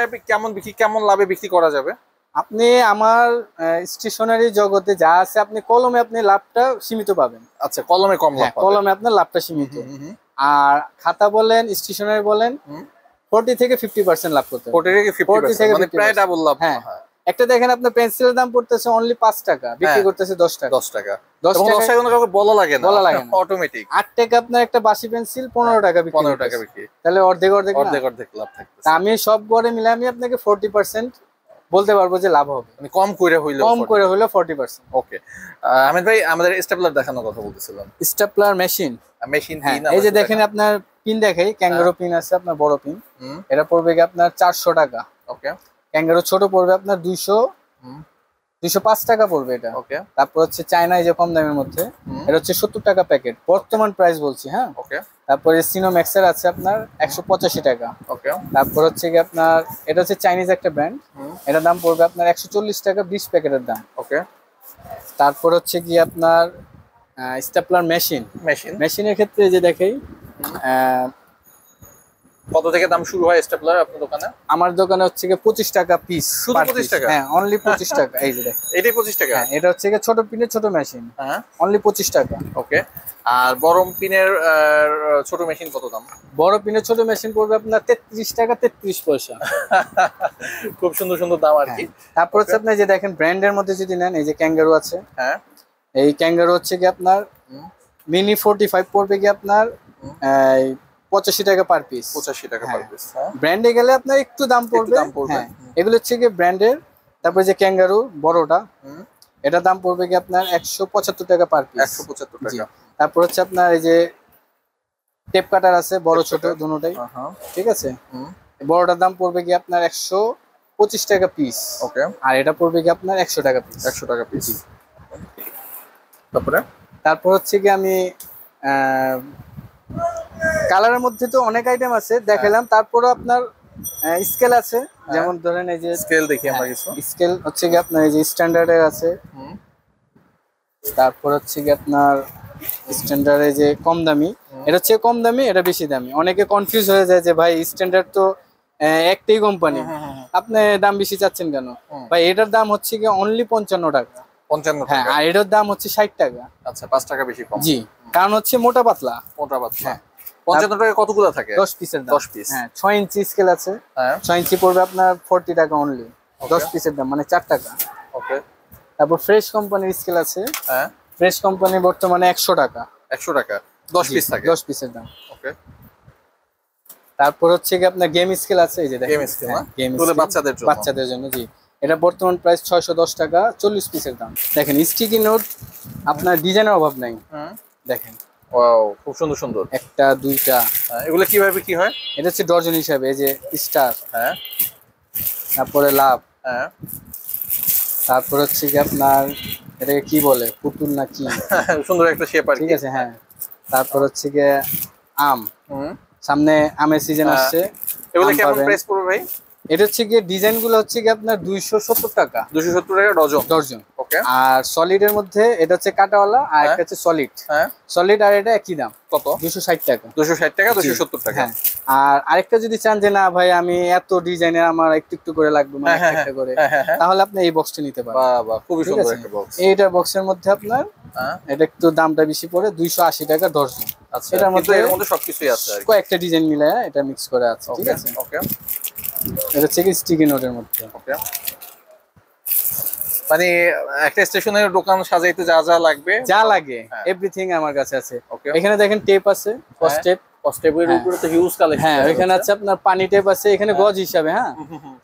কেমন লাভে বিক্রি করা যাবে? আপনি আমার স্টেশনারি জগতে যা আছে, আপনি কলমে আপনি লাভটা সীমিত পাবেন। আচ্ছা, কলমে কম লাভ পাবেন। কলমে আপনার লাভটা সীমিত। আর খাতা বলেন স্টেশনারি বলেন 40 থেকে 50% লাভ করতে 40 থেকে 50% মানে প্রায় ডাবল লাভ। হ্যাঁ, একটা দেখেন আপনার পেন্সিলের দাম পড়তেছে অনলি 5 টাকা, বিক্রি করতেছে 10 টাকা। 10 টাকা 10 টাকা কোনো কাউকে বলা লাগে না, অটোমেটিক। 8 টাকা আপনার একটা বাসি পেন্সিল 15 টাকা বিক্রি, 15 টাকা বিক্রি, তাহলে অর্ধেক লাভ থাকতেছে। আমি সব গড়ে মিলে আমি আপনাকে 40% বলতে পারবো যে লাভ হবে, মানে কম করে হইলো 40%। ওকে, আহমেদ ভাই আমাদের স্টেপলার দেখানোর কথা বলতেছিলাম। স্টেপলার মেশিন পিন, এই যে দেখেন আপনার পিন দেখাই, ক্যাঙ্গারো পিন আছে আপনার বড় পিন, এটা পড়বে কি আপনার 400 টাকা। ওকে, ক্যাঙ্গারো ছোট পড়বে আপনার 205 টাকা পড়বে এটা। ওকে, তারপর হচ্ছে চায়না এই যে কম দামের মধ্যে, এটা হচ্ছে 70 টাকা প্যাকেট, বর্তমান প্রাইস বলছি। হ্যাঁ, ওকে। তারপরে সিনো ম্যাক্সের আছে আপনার 185 টাকা। ওকে, তারপর হচ্ছে কি আপনার এটা হচ্ছে চাইনিজ একটা ব্র্যান্ড, এটার দাম পড়বে আপনার 140 টাকা 20 প্যাকেটের দাম। ওকে। তারপর হচ্ছে কি আপনার স্টেপলার মেশিনের ক্ষেত্রে যে দেখাই কত থেকে দাম শুরু হয় স্টেপলার আপনার দোকানে? আমার দোকানে হচ্ছে কি 25 টাকা পিস। শুধু 25 টাকা? হ্যাঁ, অনলি 25 টাকা। এই যে দেখেন, এটাই 25 টাকা? হ্যাঁ, এটা হচ্ছে কি ছোট পিনের ছোট মেশিন, হ্যাঁ, অনলি 25 টাকা। ওকে। আর বড় পিনের ছোট মেশিন কত দাম? বড় পিনের ছোট মেশিন পড়বে আপনার 33 টাকা 33 পয়সা। খুব সুন্দর সুন্দর দাম আর কি। তারপর হচ্ছে আপনি যে দেখেন ব্র্যান্ডের মধ্যে যদি নেন, এই যে ক্যাঙ্গারো আছে। হ্যাঁ, এই ক্যাঙ্গারো হচ্ছে কি আপনার মিনি 45 পড়বে কি আপনার 85 টাকা পার পিস। 85 টাকা পার পিস। ব্র্যান্ডে গেলে আপনার একটু দাম পড়বে। হ্যাঁ, এগুলো হচ্ছে কি ব্র্যান্ডের। তারপর যে ক্যাঙ্গারো বড়টা, এটা দাম পড়বে কি আপনার 175 টাকা পার পিস। 175 টাকা। তারপর হচ্ছে আপনার এই যে টেপ কাটার আছে বড় ছোট দুটোটাই, ঠিক আছে। বড়টার দাম পড়বে কি আপনার 125 টাকা পিস। ওকে। আর এটা পড়বে কি আপনার 100 টাকা পিস। 100 টাকা পিস। তারপর হচ্ছে কি আমি কালারের মধ্যে তো অনেক আইটেম আছে দেখালাম। তারপরে আপনার স্কেল আছে, যেমন ধরেন এই যে স্কেল দেখি আমরা কিছু। স্কেল হচ্ছে কি আপনার এই যে স্ট্যান্ডার্ডের আছে। তারপর হচ্ছে কি আপনার স্ট্যান্ডার্ডে যে কম দামি, এটা হচ্ছে কম দামি, এটা বেশি দামি। অনেকে কনফিউজ হয়ে যায় যে ভাই স্ট্যান্ডার্ড তো একটাই কোম্পানি, আপনি দাম বেশি চাচ্ছেন কেন? ভাই এটার দাম হচ্ছে কি অনলি 55 টাকা। 55 টাকা? হ্যাঁ, আর এটার দাম হচ্ছে 60 টাকা। আচ্ছা, 5 টাকা বেশি কম। জি, কারণ হচ্ছে মোটা পাতলা। হ্যাঁ, 55 টাকা কতগুলো থাকে? 10 পিসের দাম। 10 পিস। হ্যাঁ, 6 ইঞ্চি স্কেল আছে। হ্যাঁ, 6 ইঞ্চি পড়বে আপনার 40 টাকা অনলি, 10 পিসের দাম মানে 4 টাকা। ওকে। তারপর ফ্রেশ কোম্পানির স্কেল আছে। হ্যাঁ, ফ্রেশ কোম্পানি বর্তমানে 100 টাকা। 100 টাকা 10 পিস থাকে? 10 পিসের দাম। ওকে। তারপর হচ্ছে কি আপনার গেম স্কেল আছে, এই যে দেখেন গেম স্কেল, গেম স্কেল বাচ্চাদের জন্য। জি, এটা বর্তমান প্রাইস 610 টাকা, 40 পিসের দাম। দেখেন স্টিকি নোট আপনার ডিজাইনের অভাব নাই। দেখেন, ওয়াও, খুব সুন্দর সুন্দর। একটা দুইটা। এগুলো কিভাবে কি হয়? এটা হচ্ছে ডজন হিসাবে, এই যে স্টার, হ্যাঁ, তারপরে লাভ, হ্যাঁ, তারপর হচ্ছে কি আপনার এটাকে কি বলে, পুতুল না কি, সুন্দর একটা শেপ আর কি। ঠিক আছে। হ্যাঁ, তারপর হচ্ছে কি আম, সামনে আমের সিজন আসছে। এগুলো কেমন প্রাইস পড়বে ভাই? এটা হচ্ছে কি ডিজাইন গুলো হচ্ছে কি আপনার 270 টাকা। 270 টাকা ডজন। ওকে। আর সলিড এর মধ্যে এটা হচ্ছে কাটাওয়ালা, আর একটা হচ্ছে সলিড। হ্যাঁ, সলিড আর এটা একই দাম। কত? 260 টাকা। 260 টাকা, 270 টাকা। হ্যাঁ, আর আরেকটা যদি চান যে না ভাই আমি এত ডিজাইনের আমার একটু একটু করে লাগবে, মানে একটা করে, তাহলে আপনি এই বক্সটা নিতে পারেন। বাহ বাহ, খুবই সুন্দর একটা বক্স। এইটার বক্সের মধ্যে আপনার এটা একটু দামটা বেশি পড়ে, 280 টাকা ডজন। আচ্ছা, এর মধ্যে সবকিছুই আছে আর কি, কয়েকটা ডিজাইন মিলায় এটা মিক্স করে আছে, ঠিক আছে। ওকে। এটা হচ্ছে কি স্টিকি নোটের মধ্যে। ওকে, মানে একটা স্টেশনের দোকান সাজাইতে যা যা লাগবে, যা লাগে এভরিথিং আমার কাছে আছে। ওকে। এখানে দেখেন টেপ আছে, ফার্স্ট টেপ, টেপের উপরে তো হিউজ কালেকশন। হ্যাঁ, এখানে আছে আপনার পানি টেপ আছে এখানে গজ হিসাবে। হ্যাঁ,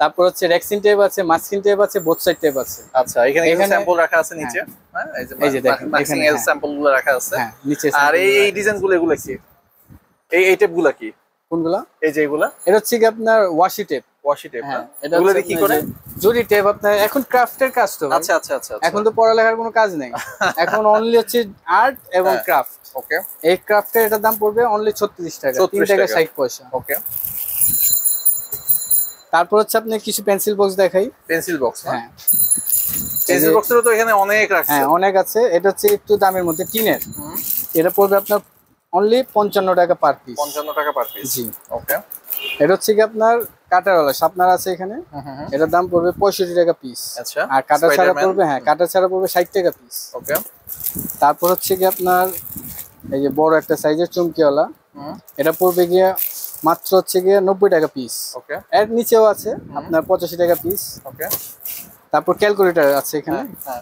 তারপর হচ্ছে রেক্সিন টেপ আছে, মাস্কিন টেপ আছে, বোথ সাইড টেপ আছে। আচ্ছা, এখানে স্যাম্পল রাখা আছে নিচে। হ্যাঁ, এই যে দেখেন এখানে স্যাম্পল গুলো রাখা আছে। হ্যাঁ, নিচে। আর এই ডিজাইন গুলো এগুলো কি? এই টেপ গুলো কি? কোনগুলা? এই যে এগুলা, এটা হচ্ছে কি আপনার ওয়াশি টেপ। হ্যাঁ, এগুলো কি করে? জরি টেপ আপনার এখন ক্রাফটের কাজ তো। আচ্ছা আচ্ছা আচ্ছা, এখন তো পড়ালেখার কোনো কাজ নেই, এখন অনলি হচ্ছে আর্ট এবং ক্রাফট। ওকে। এই ক্রাফটের এটার দাম পড়বে অনলি 36 টাকা, 3 টাকা 60 পয়সা। ওকে। তারপর হচ্ছে আপনি কিছু পেন্সিল বক্স দেখাই। Pencil box? হ্যাঁ, পেন্সিল বক্সেরও তো এখানে অনেক রাখছে। হ্যাঁ, অনেক আছে। এটা হচ্ছে একটু দামের মধ্যে টিনের। এটা পড়বে আপনার অনলি 55 টাকা পার পিস। 55 টাকা পার পিস? জি। ওকে। এটা হচ্ছে কি আপনার কাটারওয়ালা শার্পনার আছে এখানে, এটার দাম পড়বে 65 টাকা পিস। আচ্ছা। আর কাটা ছাড়া পড়বে, হ্যাঁ, কাটা ছাড়া পড়বে 60 টাকা পিস। ওকে। তারপর হচ্ছে কি আপনার এই যে বড় একটা সাইজের চুমকিওয়ালা, এটা পড়বে গিয়ে মাত্র হচ্ছে গিয়ে 90 টাকা পিস। ওকে, এর নিচেও আছে আপনার 85 টাকা পিস। ওকে, তারপর ক্যালকুলেটর আছে এখানে,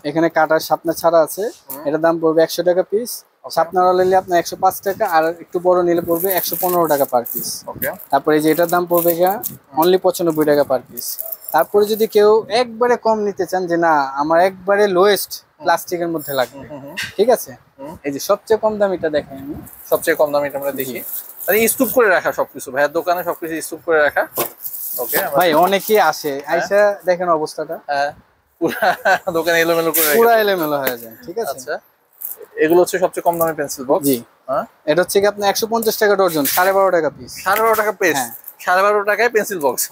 এখানে কাটার শার্পনার ছাড়া আছে। এটার দাম পড়বে 100 টাকা পিস। শার্পনার নিলে আপনার 105 টাকা, আর একটু বড় নিলে পড়বে 115 টাকা পার পিস। ওকে, তারপরে এই যে এটার দাম পড়বে গিয়ে অনলি 95 টাকা পার পিস। তারপরে যদি কেউ একবারে কম নিতে চান, যে না আমার একবারে লোয়েস্ট প্লাস্টিকের মধ্যে লাগবে, ঠিক আছে, এই যে সবচেয়ে কম দামিটা দেখেন আমি। সবচেয়ে কম দামিটা আমরা দেখি, মানে স্তূপ করে রাখা সবকিছু, ভাইয়ের দোকানে সবকিছু স্তূপ করে রাখা। ওকে ভাই, অনেকেই আসে, আইসা দেখেন অবস্থাটা, হ্যাঁ পুরো দোকানে এলোমেলো করে পুরো এলোমেলো হয়ে যায়, ঠিক আছে। আচ্ছা, এগুলো হচ্ছে সবচেয়ে কম দামি পেন্সিল বক্স। জি, হ্যাঁ, এটা হচ্ছে কি আপনার 150 টাকা ডজন, 12.5 টাকা পিস। 12.5 টাকা পিস, 12.5 টাকায় পেন্সিল বক্স।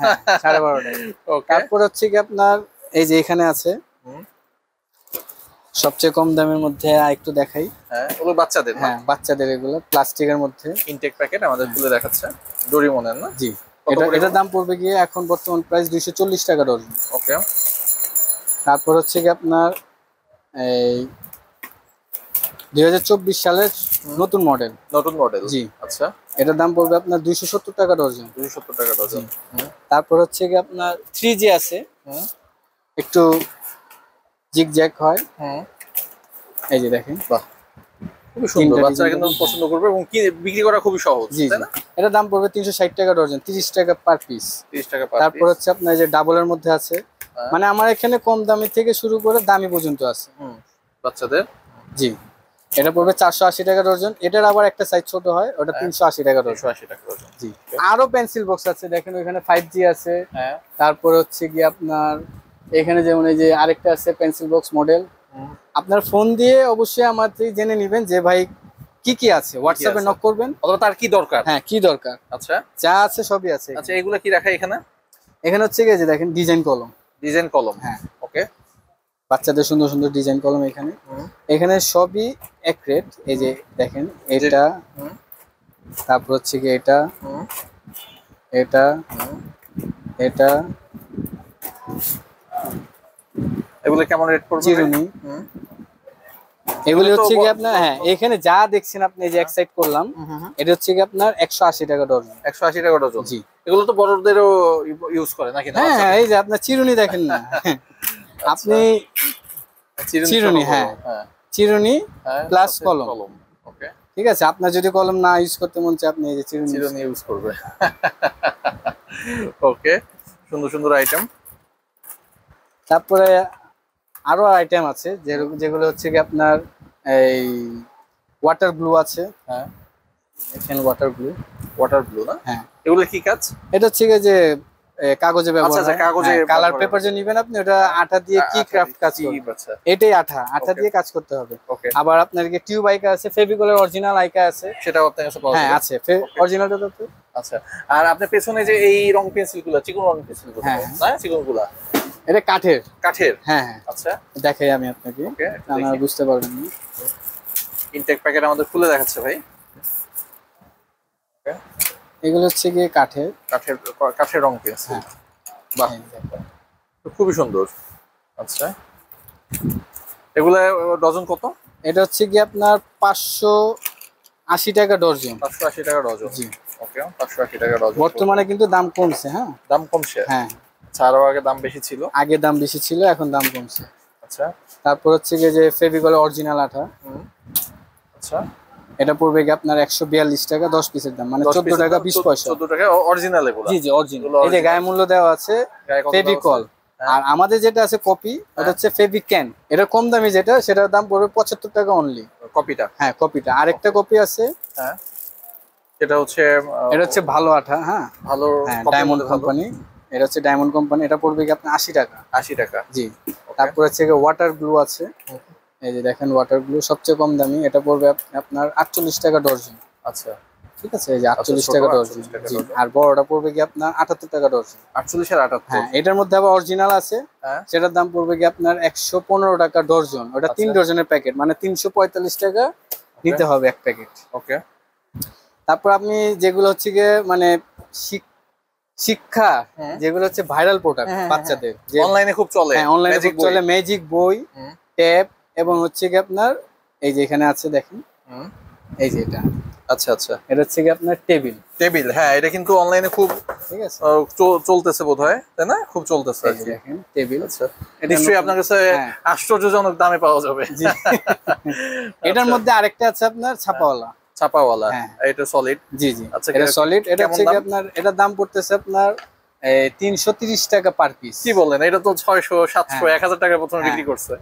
12.5 টাকা। ওকে, তারপর হচ্ছে কি আপনার এই যে এখানে আছে সবচেয়ে কম দামের মধ্যে, একটু দেখাই। হ্যাঁ, ওগুলো বাচ্চাদের। হ্যাঁ, বাচ্চাদের, এগুলো প্লাস্টিকের মধ্যে ইনটেক প্যাকেট আমাদের খুলে দেখাচ্ছে, ডোরিমনের না? জি, এটার দাম পড়বে গিয়ে এখন বর্তমান প্রাইস 240 টাকা ডজন। ওকে, তারপর হচ্ছে কি আপনার এই 2024 সালের নতুন মডেল। নতুন মডেল। জি, আচ্ছা, এটার দাম পড়বে আপনার 270 টাকা ডজন। 270 টাকা ডজন। তারপর হচ্ছে কি আপনার 3G আছে, একটু জিগজ্যাগ হয়। এই যে দেখেন, বাহ, খুবই সুন্দর, বাচ্চারা কিন্তু পছন্দ করবে এবং কি বিক্রি করা খুবই সহজ, তাই না? এটার দাম পড়বে 360 টাকা ডজন, 30 টাকা পার পিস। 30 টাকা পার পিস। তারপর হচ্ছে আপনার যে ডাবলের মধ্যে আছে, মানে আমার এখানে কম দামি থেকে শুরু করে দামি পর্যন্ত আছে বাচ্চাদের। জি, এটা পড়বে 480 টাকা ডজন। এটার আবার একটা সাইজ ছোট হয়, ওটা 380 টাকা ডজন। 380 টাকা ডজন। জি, আরো পেন্সিল বক্স আছে দেখেন, ওখানে 5G আছে। হ্যাঁ, তারপর হচ্ছে কি আপনার এখানে যেমন এই যে আরেকটা আছে পেন্সিল বক্স মডেল। আপনার ফোন দিয়ে অবশ্যই আমার থেকে জেনে নেবেন যে ভাই কি কি আছে, হোয়াটসঅ্যাপে নক করবেন, অথবা তার কি দরকার। হ্যাঁ, কি দরকার, আচ্ছা, যা আছে সবই আছে। আচ্ছা, এগুলো কি রাখা এখানে? এখানে হচ্ছে কি যে দেখেন ডিজাইন কলম। ডিজাইন কলম। হ্যাঁ, ওকে, বাচ্চাদের সুন্দর সুন্দর ডিজাইন কলম এখানে। এখানে সবই এক রেট। এই যে দেখেন এটা, তারপর হচ্ছে কি এটা, এটা, এটা। এগুলো কেমন রেট পড়বে? চিরুনি, এগুলি হচ্ছে কি আপনার, হ্যাঁ, এখানে যা দেখছেন আপনি, এই যে এক সাইড করলাম, এটা হচ্ছে কি আপনার 180 টাকা ডজন। 180 টাকা ডজন। জি, এগুলো তো বড়দেরও ইউজ করে নাকি? না, হ্যাঁ, এই যে আপনার চিরুনি দেখেন না, আপনি চিরুনি, হ্যাঁ, চিরুনি প্লাস কলম। ওকে, ঠিক আছে, আপনার যদি কলম না ইউজ করতে মন চায়, আপনি এই যে চিরুনি ইউজ করবে। ওকে, সুন্দর সুন্দর আইটেম। তারপরে আরো আইটেম আছে যেগুলো হচ্ছে কি আপনার এই ওয়াটার গ্লু আছে। হ্যাঁ, এখানে ওয়াটার গ্লু। ওয়াটার গ্লু না? হ্যাঁ, এগুলো কি কাজ? এটা হচ্ছে কি যে কাগজে ব্যবহার হয়। কাগজে কালার পেপার যে নেবেন আপনি, ওটা আঠা দিয়ে কি ক্রাফট কাজ করবে, এটাই আঠা দিয়ে কাজ করতে হবে। আবার আপনার কি টিউব আইকা আছে, ফেভিকলের অরিজিনাল আইকা আছে, সেটাও আপনার কাছে পাওয়া যায়? হ্যাঁ, আছে, অরিজিনালটা তো। আচ্ছা, আর আপনার পেছনে যে এই রং পেন্সিলগুলো, চিকন রং পেন্সিলগুলো, হ্যাঁ, চিকনগুলো, এটা কাঠের। কাঠের? হ্যাঁ, হ্যাঁ। আচ্ছা, দেখাই আমি আপনাকে, আপনারা বুঝতে পারবেন না। ইনটেক প্যাকেট আমাদের খুলে দেখাচ্ছে ভাই। এগুলো হচ্ছে গিয়ে কাঠের কাঠের রং পেন্সিল। বাহ, খুবই সুন্দর। আচ্ছা, এগুলা ডজন কত? এটা হচ্ছে কি আপনার 580 টাকা ডজন। 580 টাকা ডজন। জি, ওকে, 580 টাকা ডজন। বর্তমানে কিন্তু দাম কমছে। হ্যাঁ, দাম কমছে। হ্যাঁ, আরো আগে দাম বেশি ছিল। আগে দাম বেশি ছিল, এখন দাম কমছে। আচ্ছা, তারপর হচ্ছে কি যে ফেভিকলের অরিজিনাল আঠা। আচ্ছা, এটা পড়বে কি আপনার 142 টাকা 10 পিসের দাম, মানে 14 টাকা 20 পয়সা। 14 টাকা অরিজিনাল এগুলো? জি, জি, অরিজিনাল। এই যে গায়ে মূল্য দেওয়া আছে ফেভিকল। আর আমাদের যেটা আছে কপি, এটা হচ্ছে ফেভিক্যান। এটা কম দামি যেটা, সেটার দাম পড়বে 75 টাকা অনলি। কপিটা? হ্যাঁ, কপিটা। আরেকটা কপি আছে, হ্যাঁ, এটা হচ্ছে ভালো আঠা। হ্যাঁ, ভালো, ডায়মন্ড কোম্পানি। এটা হচ্ছে ডায়মন্ড কোম্পানি। এটা পড়বে কি আপনার 80 টাকা। 80 টাকা। জি। তারপর হচ্ছে ওয়াটার গ্লু আছে, এই যে দেখেন ওয়াটার গ্লু সবচেয়ে কম দামি। এটা পড়বে আপনার 48 টাকা ডজন। আচ্ছা, ঠিক আছে, এই যে 48 টাকা ডজন। আর বড়টা পড়বে কি আপনার 78 টাকা ডজন। 48 আর 78। হ্যাঁ, এটার মধ্যে আবার অরিজিনাল আছে, সেটার দাম পড়বে কি আপনার 115 টাকা ডজন। ওটা 3 ডজনের প্যাকেট, মানে 345 টাকা নিতে হবে এক প্যাকেট। ওকে। তারপর আপনি যেগুলো হচ্ছে গিয়ে মানে শিক্ষা, যেগুলো হচ্ছে ভাইরাল প্রোডাক্ট বাচ্চাদের, যে অনলাইনে খুব চলে। হ্যাঁ, অনলাইনে খুব চলে, ম্যাজিক বই, ট্যাব, এবং হচ্ছে কি আপনার এই যে এখানে আছে দেখেন, এই যে এটা আচ্ছা আচ্ছা, এটা হচ্ছে কি আপনার টেবিল। টেবিল, হ্যাঁ এটা কিন্তু অনলাইনে খুব ঠিক আছে, চলতেছে বোধহয়, তাই না? খুব চলতেছে আর কি। দেখেন টেবিল। আচ্ছা, নিশ্চয়ই আপনার কাছে আশ্চর্যজনক দামে পাওয়া যাবে। জি। এটার মধ্যে আরেকটা আছে আপনার ছাপাওয়ালা। ছাপাওয়ালা, এটা সলিড। জি জি, আচ্ছা, এটা সলিড। এটা হচ্ছে কি আপনার, এটার দাম পড়তেছে আপনার 330 টাকা পার পিস। কি বলেন, এটা তো 600 700 1000 টাকার প্রথমে বিক্রি করছে।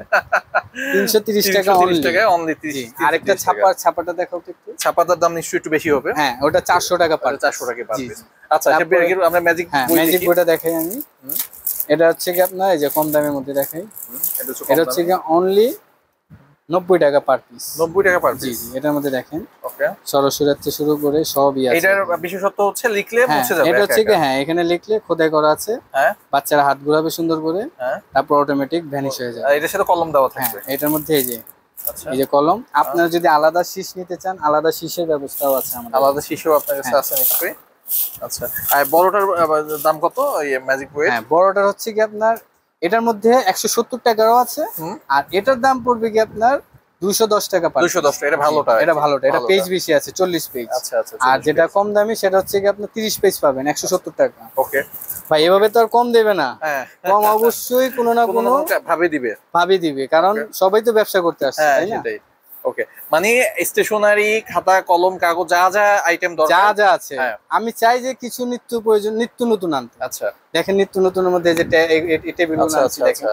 330 টাকা অনলি। আরেকটা ছাপাটা দেখাও তো একটু। ছাপাটার দাম নিশ্চয়ই একটু বেশি হবে। হ্যাঁ, ওটা 400 টাকা পার 400 টাকা পার পিস। আচ্ছা, আমরা ম্যাজিক বইটা দেখাই আমি। এটা হচ্ছে কি আপনার এই যে কম দামের মধ্যে দেখাই, এটা হচ্ছে কি অনলি 90 টাকা পার পিস। 90 টাকা পার পিস। জি জি, এটার মধ্যে দেখেন ওকে, সরাসরি থেকে শুরু করে সবই আছে। এটার বিশেষত্ব হচ্ছে লিখলে মুছে যাবে। এটা হচ্ছে কি এখানে লিখলে খোদাই করা আছে। বাচ্চারা হাত ঘোরাবে সুন্দর করে, তারপর অটোমেটিক ভ্যানিশ হয়ে যাবে। এটার সাথে কলম দেওয়া থাকবে। এটার মধ্যে এই যে এই যে কলম, আপনারা যদি আলাদা শীষ নিতে চান আলাদা শীষের ব্যবস্থাও আছে আমাদের। আলাদা শীষও আপনার কাছে আছে নিশ্চয়ই। আচ্ছা, আর বড়টার দাম কত এই ম্যাজিক বই? বড়টার হচ্ছে কি আপনার এটার মধ্যে 170 টাকারও আছে, আর এটার দাম পড়বে কি আপনার 210 টাকা পার। 210 টাকা। এটা ভালোটা, এটা পেজ বেশি আছে, 40 পেজ। আচ্ছা আচ্ছা, আর যেটা কম দামি সেটা হচ্ছে কি আপনার 30 পেজ পাবেন 170 টাকা। ওকে ভাই, এভাবে তো আর কম দেবে না। কম অবশ্যই কোনো না কোনো ভাবে দিবে, কারণ সবাই তো ব্যবসা করতে আসছে, তাই না? ওকে, মানে স্টেশনারি, খাতা, কলম, কাগজ যা যা আইটেম দরকার, যা আছে, আমি চাই যে কিছু নিত্য প্রয়োজন, নিত্য নতুন আনতে। আচ্ছা, দেখেন নিত্য নতুনের মধ্যে যে টেবিলগুলো আছে, দেখেন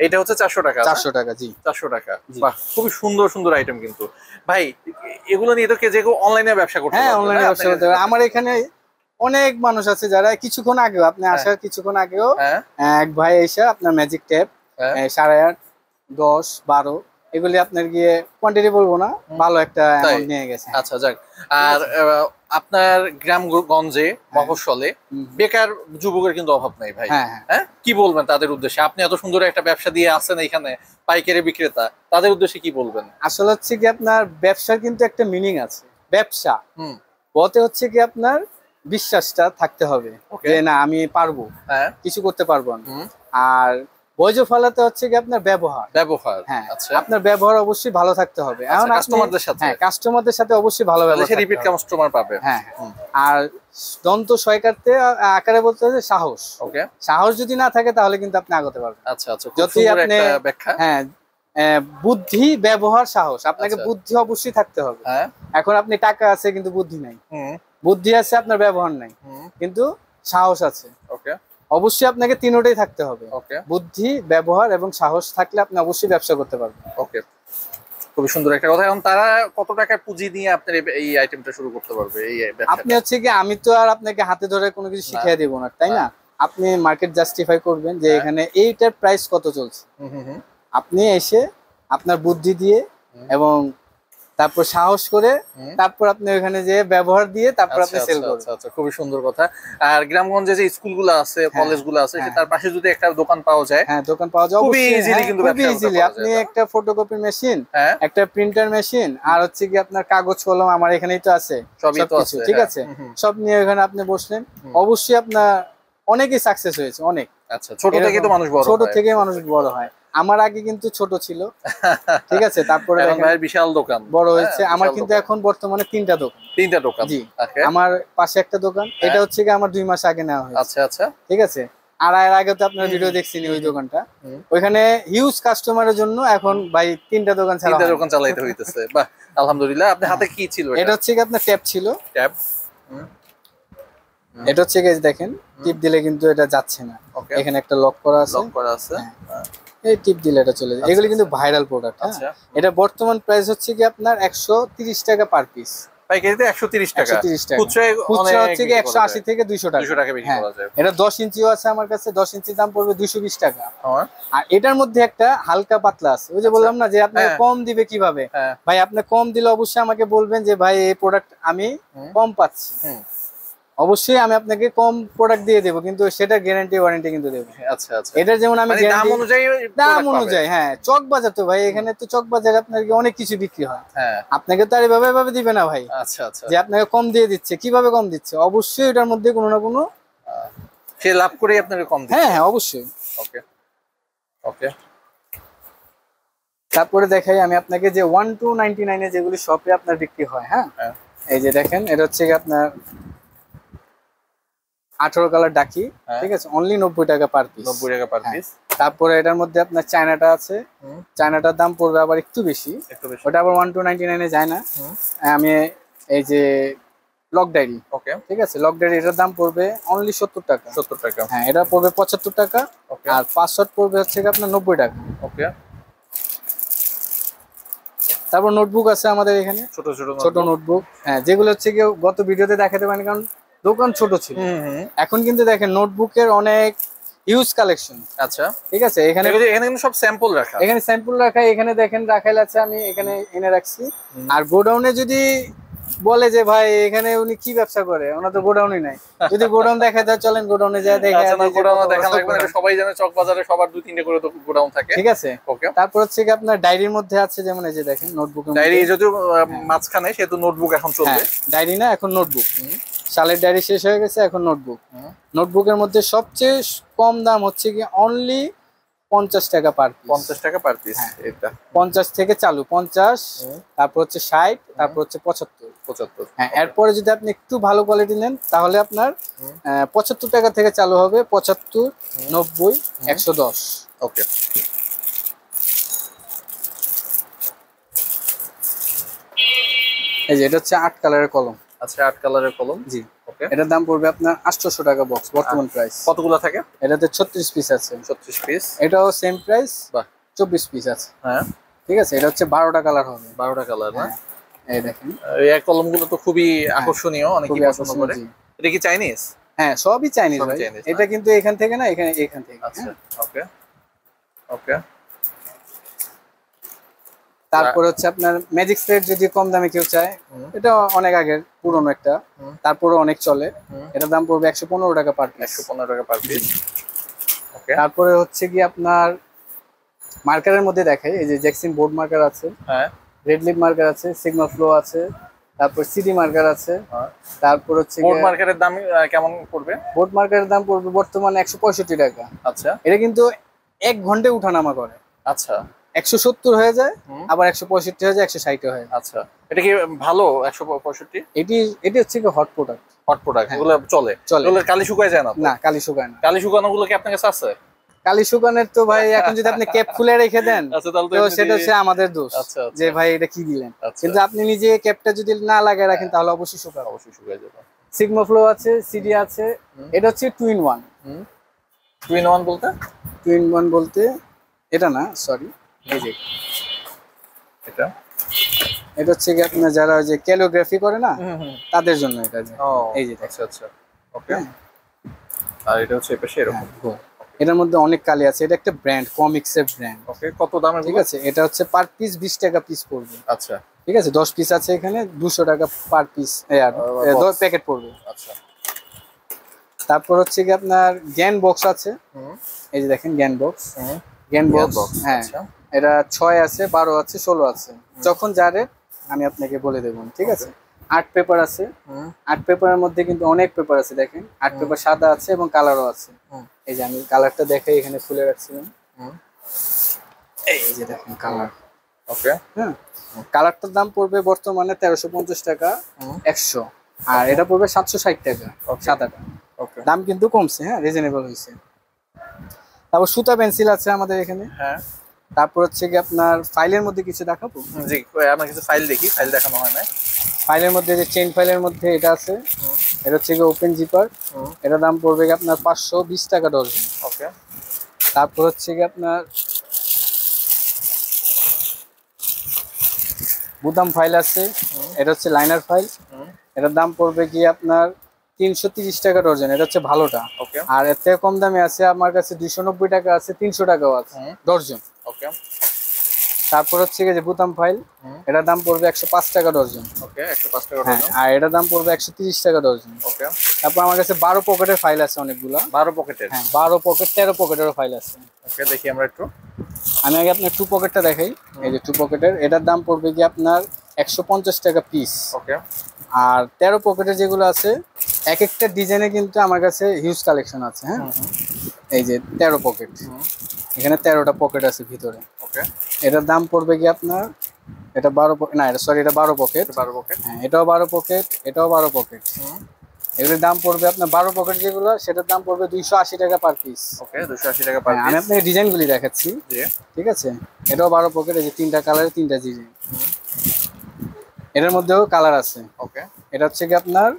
এটা হচ্ছে 400 টাকা। 400 টাকা, জি 400 টাকা। বাহ, খুবই সুন্দর সুন্দর আইটেম কিন্তু। ভাই, এগুলো নিয়ে তো যে কেউ অনলাইনে ব্যবসা করতে পারবে। অনলাইনে ব্যবসা করতে পারবে। আমার এখানে অনেক মানুষ আছে যারা কিছুক্ষণ আগেও, আপনি আসার কিছুক্ষণ আগেও এক ভাই এসে আপনার ম্যাজিক টেপ 8.5, 10, 12 এগুলি আপনার গিয়ে কোয়ান্টিটি বলবো না, ভালো একটা অ্যামাউন্ট নিয়ে গেছে। আচ্ছা, যাক। আর আপনার গ্রামগঞ্জে, মফস্বলে বেকার যুবকের কিন্তু অভাব নাই ভাই। হ্যাঁ, কি বলবেন তাদের উদ্দেশ্যে? আপনি এত সুন্দর একটা ব্যবসা দিয়ে আছেন এখানে, পাইকারি বিক্রেতা, তাদের উদ্দেশ্যে কি বলবেন? আসলে হচ্ছে কি আপনার ব্যবসার কিন্তু একটা মিনিং আছে। ব্যবসা বলতে হচ্ছে কি আপনার বিশ্বাসটা থাকতে হবে যে না আমি পারবো, কিছু করতে পারবো আমি। আর বৈধ ফলাতে হচ্ছে কি আপনার ব্যবহার। হ্যাঁ, আপনার ব্যবহার অবশ্যই ভালো থাকতে হবে। এখন কাস্টমারদের সাথে অবশ্যই ভালো ব্যবহার, রিপিট কাস্টমার পাবে। হ্যাঁ, আর দন্ত সয়কারতে আকারে বলতে হবে সাহস। ওকে, সাহস যদি না থাকে তাহলে কিন্তু আপনি আগাতে পারবেন। আচ্ছা আচ্ছা, যদি আপনি বুদ্ধি, ব্যবহার, সাহস, আপনাকে বুদ্ধি অবশ্যই থাকতে হবে। এখন আপনি টাকা আছে কিন্তু বুদ্ধি নাই, বুদ্ধি আছে আপনার ব্যবহার নাই, কিন্তু সাহস আছে। ওকে, অবশ্যই আপনাকে তিনটাই থাকতে হবে। বুদ্ধি, ব্যবহার এবং সাহস থাকলে আপনি অবশ্যই ব্যবসা করতে পারবেন। ওকে, খুবই সুন্দর একটা কথা। এখন তারা কত টাকা পুঁজি দিয়ে আপনার এই আইটেমটা শুরু করতে পারবে? আপনি হচ্ছে কি, আমি তো আর আপনাকে হাতে ধরে কোনো কিছু শিখিয়ে দেবো না, তাই না? আপনি মার্কেট জাস্টিফাই করবেন যে এখানে এইটার প্রাইস কত চলছে। আপনি এসে আপনার বুদ্ধি দিয়ে এবং তারপর সাহস করে, তারপর আপনি ওখানে যে ব্যবহার দিয়ে তারপর আপনি সেল করবেন। আচ্ছা, খুবই সুন্দর কথা। আর গ্রামগঞ্জে যে স্কুলগুলো আছে, কলেজগুলো আছে, তার পাশে যদি একটা দোকান পাওয়া যায়, দোকান পাওয়া যায় খুবই ইজিলি, কিন্তু খুবই ইজিলি। আপনি একটা ফটোকপি মেশিন, একটা প্রিন্টার মেশিন, আর হচ্ছে কি আপনার কাগজ কলম আমার এখানেই তো আছে, সবকিছু ঠিক আছে। সব নিয়ে ওখানে আপনি বসলেন, অবশ্যই আপনার অনেকই সাকসেস হয়েছে, অনেক। আচ্ছা, ছোট থেকে তো মানুষ বড় হয়। ছোট থেকে মানুষ বড় হয়। আমার আগে কিন্তু ছোট ছিল, ঠিক আছে, তারপরে বিশাল দোকান বড় হয়েছে। আমার কিন্তু এখন বর্তমানে 3টা দোকান। জি, আমার পাশে একটা দোকান, এটা হচ্ছে কি আমার 2 মাস আগে নেওয়া হয়েছে। আচ্ছা আচ্ছা, ঠিক আছে। আর এর আগে তো আপনার ভিডিও দেখছিনি ওই দোকানটা, ওইখানে হিউজ কাস্টমারের জন্য এখন ভাই 3টা দোকান চালাইতে হইতেছে। বাহ, আলহামদুলিল্লাহ। আপনার হাতে কি ছিল? এটা হচ্ছে কি আপনার ট্যাপ ছিল। ট্যাপ, এটা হচ্ছে কি দেখেন, টিপ দিলে কিন্তু এটা যাচ্ছে না। এখানে একটা লক করা আছে, এই টিপ দিলে এটা চলে যায়। এগুলো কিন্তু ভাইরাল প্রোডাক্ট। এটা বর্তমান প্রাইস হচ্ছে কি আপনার 130 টাকা পার পিস। পাইকারিতে 130 টাকা, খুচরা হচ্ছে কি 180 থেকে 200 টাকা বিক্রি করা যায়। এটা 10 ইঞ্চিও আছে আমার কাছে, 10 ইঞ্চির দাম পড়বে 220 টাকা। আর এটার মধ্যে একটা হালকা পাতলা আছে, ওই যে বললাম না যে আপনাকে কম দিবে কিভাবে। ভাই, আপনি কম দিলে অবশ্যই আমাকে বলবেন যে ভাই এই প্রোডাক্ট আমি কম পাচ্ছি, অবশ্যই আমি আপনাকে কম প্রোডাক্ট দিয়ে দেবো, কিন্তু সেটা গ্যারান্টি ওয়ারেন্টি কিন্তু দেবো। আচ্ছা আচ্ছা, এটা যেমন আমি দাম অনুযায়ী হ্যাঁ, চক বাজার তো ভাই, এখানে তো চক বাজারে আপনার অনেক কিছু বিক্রি হয়, আপনাকে তো আর এভাবে দিবে না ভাই। আচ্ছা আচ্ছা, যে আপনাকে কম দিয়ে দিচ্ছে, কিভাবে কম দিচ্ছে? অবশ্যই এটার মধ্যে কোনো না কোনো সে লাভ করে আপনাকে কম দিচ্ছে। হ্যাঁ, অবশ্যই। ওকে ওকে, তারপরে দেখাই আমি আপনাকে যে 1299 এ যেগুলি শপে আপনার বিক্রি হয়, হ্যাঁ, এই যে দেখেন এটা হচ্ছে কি আপনার 18 কালার ডাকি, ঠিক আছে, অনলি 90 টাকা পার পিস। 90 টাকা পার পিস। তারপরে এটার মধ্যে আপনার চায়নাটা আছে, চায়নাটার দাম পড়বে আবার একটু বেশি, ওটা আবার 1299 এ যায় না। আমি এই যে লক ডায়েরি, ওকে, ঠিক আছে, লক ডায়েরি এটার দাম পড়বে অনলি 70 টাকা। 70 টাকা, হ্যাঁ, এটা পড়বে 75 টাকা। আর পাসওয়ার্ড পড়বে হচ্ছে কি আপনার 90 টাকা। ওকে। তারপর নোটবুক আছে আমাদের এখানে, ছোট ছোট নোটবুক, হ্যাঁ, যেগুলো হচ্ছে কি গত ভিডিওতে দেখাতে পারেন কারণ দোকান ছোট ছিল। এখন কিন্তু দেখেন নোটবুকের অনেক হিউজ কালেকশন। আচ্ছা, ঠিক আছে, এখানে কিন্তু সব স্যাম্পল রাখা, এখানে স্যাম্পল রাখা, এখানে দেখেন রাখাইল আছে, আমি এখানে এনে রাখছি। আর গোডাউনে যদি বলে যে ভাই এখানে উনি কি ব্যবসা করে, ওনার তো গোডাউনই নাই, যদি গোডাউন দেখা যায় চলেন গোডাউনে যায় দেখে। গোডাউনে দেখা লাগবে না, সবাই জানে চক বাজারে সবার 2-3টে করে তো গোডাউন থাকে, ঠিক আছে। ওকে। তারপর হচ্ছে কি আপনার ডায়েরির মধ্যে আছে, যেমন এই যে দেখেন নোটবুক, ডায়েরি যদিও মাঝখানে, সেহেতু নোটবুক এখন চলবে। ডায়েরি না, এখন নোটবুক। সালের ডায়েরি শেষ হয়ে গেছে, এখন নোটবুক। নোটবুকের মধ্যে সবচেয়ে কম দাম হচ্ছে কি অনলি 50 টাকা পার পিস। 50 টাকা পার পিস, এটা 50 থেকে চালু, 50, তারপর হচ্ছে 60, তারপর হচ্ছে 75। হ্যাঁ, এরপরে যদি আপনি একটু ভালো কোয়ালিটি নেন তাহলে আপনার 75 টাকা থেকে চালু হবে, 75, 90, 110। ওকে। এই যে এটা হচ্ছে 8 কালারের কলম। আচ্ছা, 8 কালারের কলম, জি। ওকে। এটার দাম পড়বে আপনার 800 টাকা বক্স, বর্তমান প্রাইস। কতগুলো থাকে? এটাতে 36 পিস আছে। 36 পিস, এটাও সেম প্রাইস। বাহ, 24 পিস আছে। হ্যাঁ, ঠিক আছে, এটা হচ্ছে 12টা কালার হবে। 12টা কালার না? এই দেখেন, এই কলমগুলো তো খুবই আকর্ষণীয়, অনেকেই পছন্দ করে। এটা কি চাইনিজ? হ্যাঁ, সবই চাইনিজ ভাই। এটা কিন্তু এখান থেকে না, এখান থেকে। আচ্ছা, ওকে, ওকে। তারপর হচ্ছে আপনার ম্যাজিক স্প্রেড যদি কম দামে কেউ চায়, এটা অনেক আগের পুরনো একটা, তারপরে অনেক চলে। এটার দাম পড়বে 115 টাকা পার পিস। 115 টাকা পার পিস। ওকে। তারপরে হচ্ছে কি আপনার মার্কারের মধ্যে দেখাই, এই যে জ্যাকসিন বোর্ড মার্কার আছে, হ্যাঁ, রেড লিপ মার্কার আছে, সিগমা ফ্লো আছে, তারপর সিডি মার্কার আছে। তারপর হচ্ছে বোর্ড মার্কারের দাম কেমন পড়বে? বোর্ড মার্কারের দাম পড়বে বর্তমানে 165 টাকা। আচ্ছা, এটা কিন্তু 1 ঘন্টায় উঠানামা করে। আচ্ছা, 170 হয়ে যায়, আবার 165 হয়ে যায়, 160 হয়ে যায়। আচ্ছা, এটা কি ভালো? 165 এটি হচ্ছে কি হট প্রোডাক্ট। হট প্রোডাক্ট, এগুলো চলে? কালি শুকায় যায় না? না, কালি শুকায় না। কালি শুকানো গুলো কি আপনার কাছে আছে? কালি শুকানের তো ভাই এখন যদি আপনি ক্যাপ খুলে রেখে দেন তো সেটা হচ্ছে আমাদের দোষ, যে ভাই এটা কি দিলেন। কিন্তু আপনি নিজে ক্যাপটা যদি না লাগিয়ে রাখেন তাহলে অবশ্যই শুকাবে, অবশ্যই শুকায় যাবে। সিগমা ফ্লো আছে, সিডি আছে। এটা হচ্ছে 2 in 1। 2 in 1 বলতে? 2 in 1 বলতে এটা না, সরি, এই যে এটা হচ্ছে কি আপনার যারা ওই যে ক্যালিগ্রাফি করে না তাদের জন্য এটা। এই যে আচ্ছা, আচ্ছা, ওকে। আর এটা হচ্ছে এপাশে এরকম। এটার মধ্যে অনেক কালি আছে, এটা একটা ব্র্যান্ড, কমিক্সের ব্র্যান্ড। ওকে, কত দাম? ঠিক আছে, এটা হচ্ছে পার পিস 20 টাকা পিস পড়বে। আচ্ছা, ঠিক আছে, 10 পিস আছে এখানে, 200 টাকা পার পিস 10 প্যাকেট পড়বে। আচ্ছা। তারপর হচ্ছে কি আপনার জ্ঞান বক্স আছে, এই যে দেখেন জ্ঞান বক্স। জ্ঞান বক্স, হ্যাঁ, এটা 6 আছে, 12 আছে, 16 আছে, যখন যা রেট আমি আপনাকে বলে দেব। ঠিক আছে, আর্ট পেপার আছে। আর্ট পেপারের মধ্যে কিন্তু অনেক পেপার আছে, দেখেন আর্ট পেপার সাদা আছে এবং কালারও আছে। এই যে আমি কালারটা দেখাই, এখানে খুলে রাখছিলাম, এই যে দেখেন কালার। ওকে, হ্যাঁ, কালারটার দাম পড়বে বর্তমানে 1350 টাকা 100, আর এটা পড়বে 760 টাকা সাদাটা। ওকে, দাম কিন্তু কমছে, হ্যাঁ, রিজনেবল হয়েছে। তারপর সুতা পেন্সিল আছে আমাদের এখানে। হ্যাঁ, তারপর হচ্ছে কি আপনার ফাইলের মধ্যে কিছু দেখাবো। জি, আমরা কিছু ফাইল দেখি, ফাইল দেখানো হয় না। ফাইলের মধ্যে যে চেইন ফাইলের মধ্যে এটা আছে, এটা হচ্ছে কি ওপেন জিপার। এটা দাম পড়বে কি আপনার 520 টাকা ডজন। ওকে, তারপর হচ্ছে কি আপনার বুদাম ফাইল আছে, এটা হচ্ছে লাইনার ফাইল। এটার দাম পড়বে কি আপনার 330 টাকা ডজন, এটা হচ্ছে ভালোটা। আর এর থেকে কম দামে আছে আমার কাছে 290 টাকা আছে, 300 টাকাও আছে ডজন। ওকে, তারপর হচ্ছে যে বুতাম ফাইল, এটার দাম পড়বে 105 টাকা ডজন। ওকে, 105 টাকা ডজন। আর এটার দাম পড়বে 130 টাকা ডজন। ওকে, তারপর আমার কাছে 12 পকেটের ফাইল আছে অনেকগুলো। 12 পকেটের? হ্যাঁ, 12 পকেট, 13 পকেটেরও ফাইল আছে। ওকে, দেখি আমরা একটু। আমি আগে আপনার 2 পকেটটা দেখাই। এই যে 2 পকেটের, এটার দাম পড়বে কি আপনার 150 টাকা পিস। ওকে, আর 13 পকেটের যেগুলো আছে এক একটা ডিজাইনে কিন্তু আমার কাছে হিউজ কালেকশন আছে। হ্যাঁ, এই যে 13 পকেট, এখানে 13টা পকেট আছে ভিতরে। ওকে, এটার দাম পড়বে কি আপনার এটা 12 না এটা সরি এটা 12 পকেট। 12 পকেট। হ্যাঁ এটাও 12 পকেট, এটাও 12 পকেট। এগুলোর দাম পড়বে আপনার 12 পকেট যেগুলো সেটার দাম পড়বে 280 টাকা পার পিস। ওকে 280 টাকা পার পিস। আমি আপনাকে ডিজাইনগুলি দেখাচ্ছি। জি ঠিক আছে, এটাও 12 পকেট, এই যে 3টা কালারের 3টা ডিজাইন। এটার মধ্যেও কালার আছে। ওকে এটা হচ্ছে কি আপনার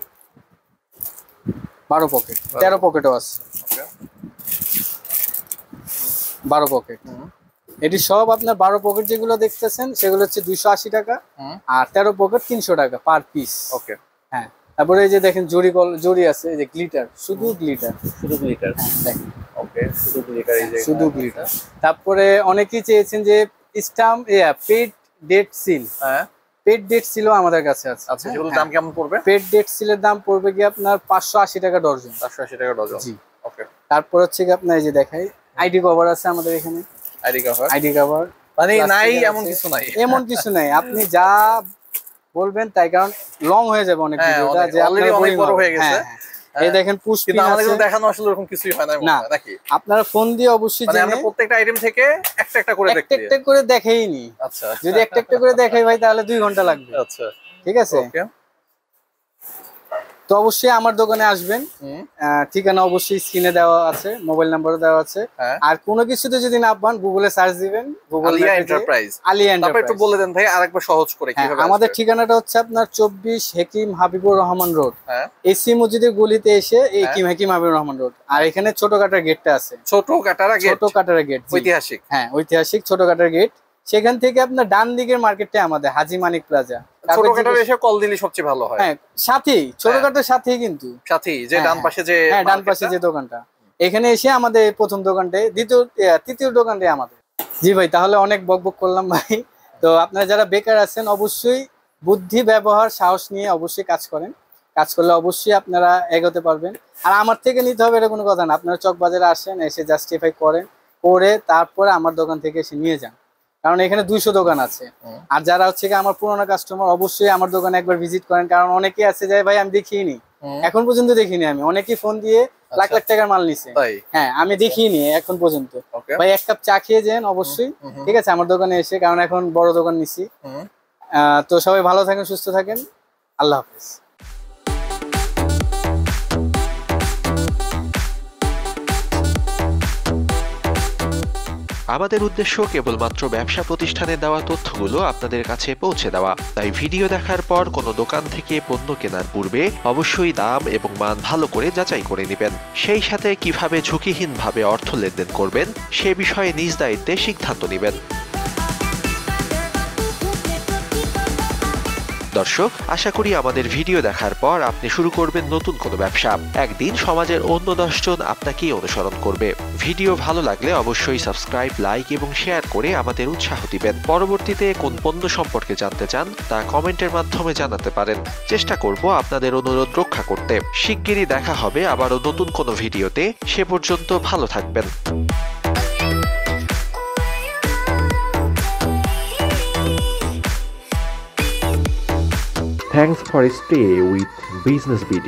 12 পকেট, 13 পকেটও আছে। ওকে 12 পকেট। এটি সব আপনার 12 পকেট যেগুলো দেখতেছেন সেগুলো হচ্ছে 280 টাকা, আর 13 পকেট 300 টাকা পার পিস। ওকে হ্যাঁ তারপরে এই যে দেখেন জরি আছে, এই যে গ্লিটার, শুধু গ্লিটার, শুধু গ্লিটার। দেখেন ওকে শুধু গ্লিটার, এই যে শুধু গ্লিটার। তারপরে অনেকেই চেয়েছেন যে স্টাম্প পেড ডেট সিল। হ্যাঁ পেড ডেট সিলও আমাদের কাছে আছে। আচ্ছা এগুলোর দাম কেমন পড়বে? পেড ডেট সিলের দাম পড়বে কি আপনার 580 টাকা ডজন। 580 টাকা ডজন। জি। ওকে তারপর হচ্ছে কি আপনার এই যে দেখাই আইডি কভার আছে আমাদের এখানে। আইডি কভার আইডি কভার মানে নাই এমন কিছু নাই, এমন কিছু নাই, আপনি যা বলবেন তাই, কারণ লং হয়ে যাবে অনেক ভিডিওটা, যে অলরেডি অনেক বড় হয়ে গেছে। এই দেখেন পুশ পিন আছে, আমাদের দেখানো আসলে এরকম কিছুই হয় না নাকি? আপনারা ফোন দিয়ে অবশ্যই মানে আমরা প্রত্যেকটা আইটেম থেকে একটা একটা করে দেখতে একটা করে দেখাই নি। আচ্ছা যদি একটা একটা করে দেখাই ভাই তাহলে 2 ঘন্টা লাগবে। আচ্ছা ঠিক আছে, ওকে। তো অবশ্যই আমার দোকানে আসবেন, ঠিকানা অবশ্যই স্ক্রিনে দেওয়া আছে, মোবাইল নাম্বারও দেওয়া আছে। আর কোনো কিছুতে যদি না পান গুগলে সার্চ দিবেন, গুগল আলিয়া এন্টারপ্রাইজ। আলিয়া তারপর এন্টারপ্রাইজ। একটু বলে দেন ভাই আরেকবার সহজ করে কিভাবে আসবে? আমাদের ঠিকানাটা হচ্ছে আপনার 24 হেকিম হাবিবুর রহমান রোড, এসি মসজিদের গলিতে এসে এই হেকিম হাবিবুর রহমান রোড। আর এখানে ছোট কাটার গেটটা আছে, ছোট কাটারা গেট, ছোট কাটার গেট ঐতিহাসিক। হ্যাঁ ঐতিহাসিক ছোট কাটার গেট। সেখান থেকে আপনার ডান দিকের মার্কেটটা আমাদের হাজি মানিক প্লাজা। ছোট কাটার এসে কল দিলে সবচেয়ে ভালো হয়। হ্যাঁ সাথেই, ছোট কাটার সাথেই, কিন্তু সাথেই যে ডান পাশে যে, হ্যাঁ ডান পাশে যে দোকানটা, এখানে এসে আমাদের প্রথম দোকানটাই, তৃতীয় দোকানটাই আমাদের। জি ভাই তাহলে অনেক বকবক করলাম ভাই। তো আপনারা যারা বেকার আছেন অবশ্যই বুদ্ধি ব্যবহার সাহস নিয়ে অবশ্যই কাজ করেন, কাজ করলে অবশ্যই আপনারা এগোতে পারবেন। আর আমার থেকে নিতে হবে এটা কোনো কথা না, আপনারা চক বাজারে আসেন, এসে জাস্টিফাই করেন, করে তারপরে আমার দোকান থেকে এসে নিয়ে যান, কারণ এখানে 200 দোকান আছে। আর যারা হচ্ছে কি আমার পুরোনো কাস্টমার অবশ্যই আমার দোকানে একবার ভিজিট করেন, কারণ অনেকেই আছে যায় ভাই আমি দেখিনি, এখন পর্যন্ত দেখিনি, আমি অনেকেই ফোন দিয়ে লাখ লাখ টাকার মাল নিছে। হ্যাঁ আমি দেখিনি এখন পর্যন্ত। ভাই এক কাপ চা খেয়ে যান অবশ্যই, ঠিক আছে, আমার দোকানে এসে, কারণ এখন বড় দোকান নিছি। তো সবাই ভালো থাকেন, সুস্থ থাকেন, আল্লাহ হাফেজ। আমাদের উদ্দেশ্য কেবলমাত্র ব্যবসা প্রতিষ্ঠানে দেওয়া তথ্যগুলো আপনাদের কাছে পৌঁছে দেওয়া, তাই ভিডিও দেখার পর কোনো দোকান থেকে পণ্য কেনার পূর্বে অবশ্যই দাম এবং মান ভালো করে যাচাই করে নেবেন। সেই সাথে কিভাবে ঝুঁকিহীনভাবে অর্থ লেনদেন করবেন সে বিষয়ে নিজ দায়িত্বে সিদ্ধান্ত নেবেন। দর্শক, আশা করি আমাদের ভিডিও দেখার পর আপনি শুরু করবেন নতুন কোনো ব্যবসা। একদিন সমাজের অন্য 10 জন আপনাকেই অনুসরণ করবে। ভিডিও ভালো লাগলে অবশ্যই সাবস্ক্রাইব, লাইক এবং শেয়ার করে আমাদের উৎসাহ দিবেন। পরবর্তীতে কোন পণ্য সম্পর্কে জানতে চান তা কমেন্টের মাধ্যমে জানাতে পারেন, চেষ্টা করব আপনাদের অনুরোধ রক্ষা করতে। শিগগিরই দেখা হবে আবারও নতুন কোনো ভিডিওতে, সে পর্যন্ত ভালো থাকবেন। Thanks for stay with Business BD.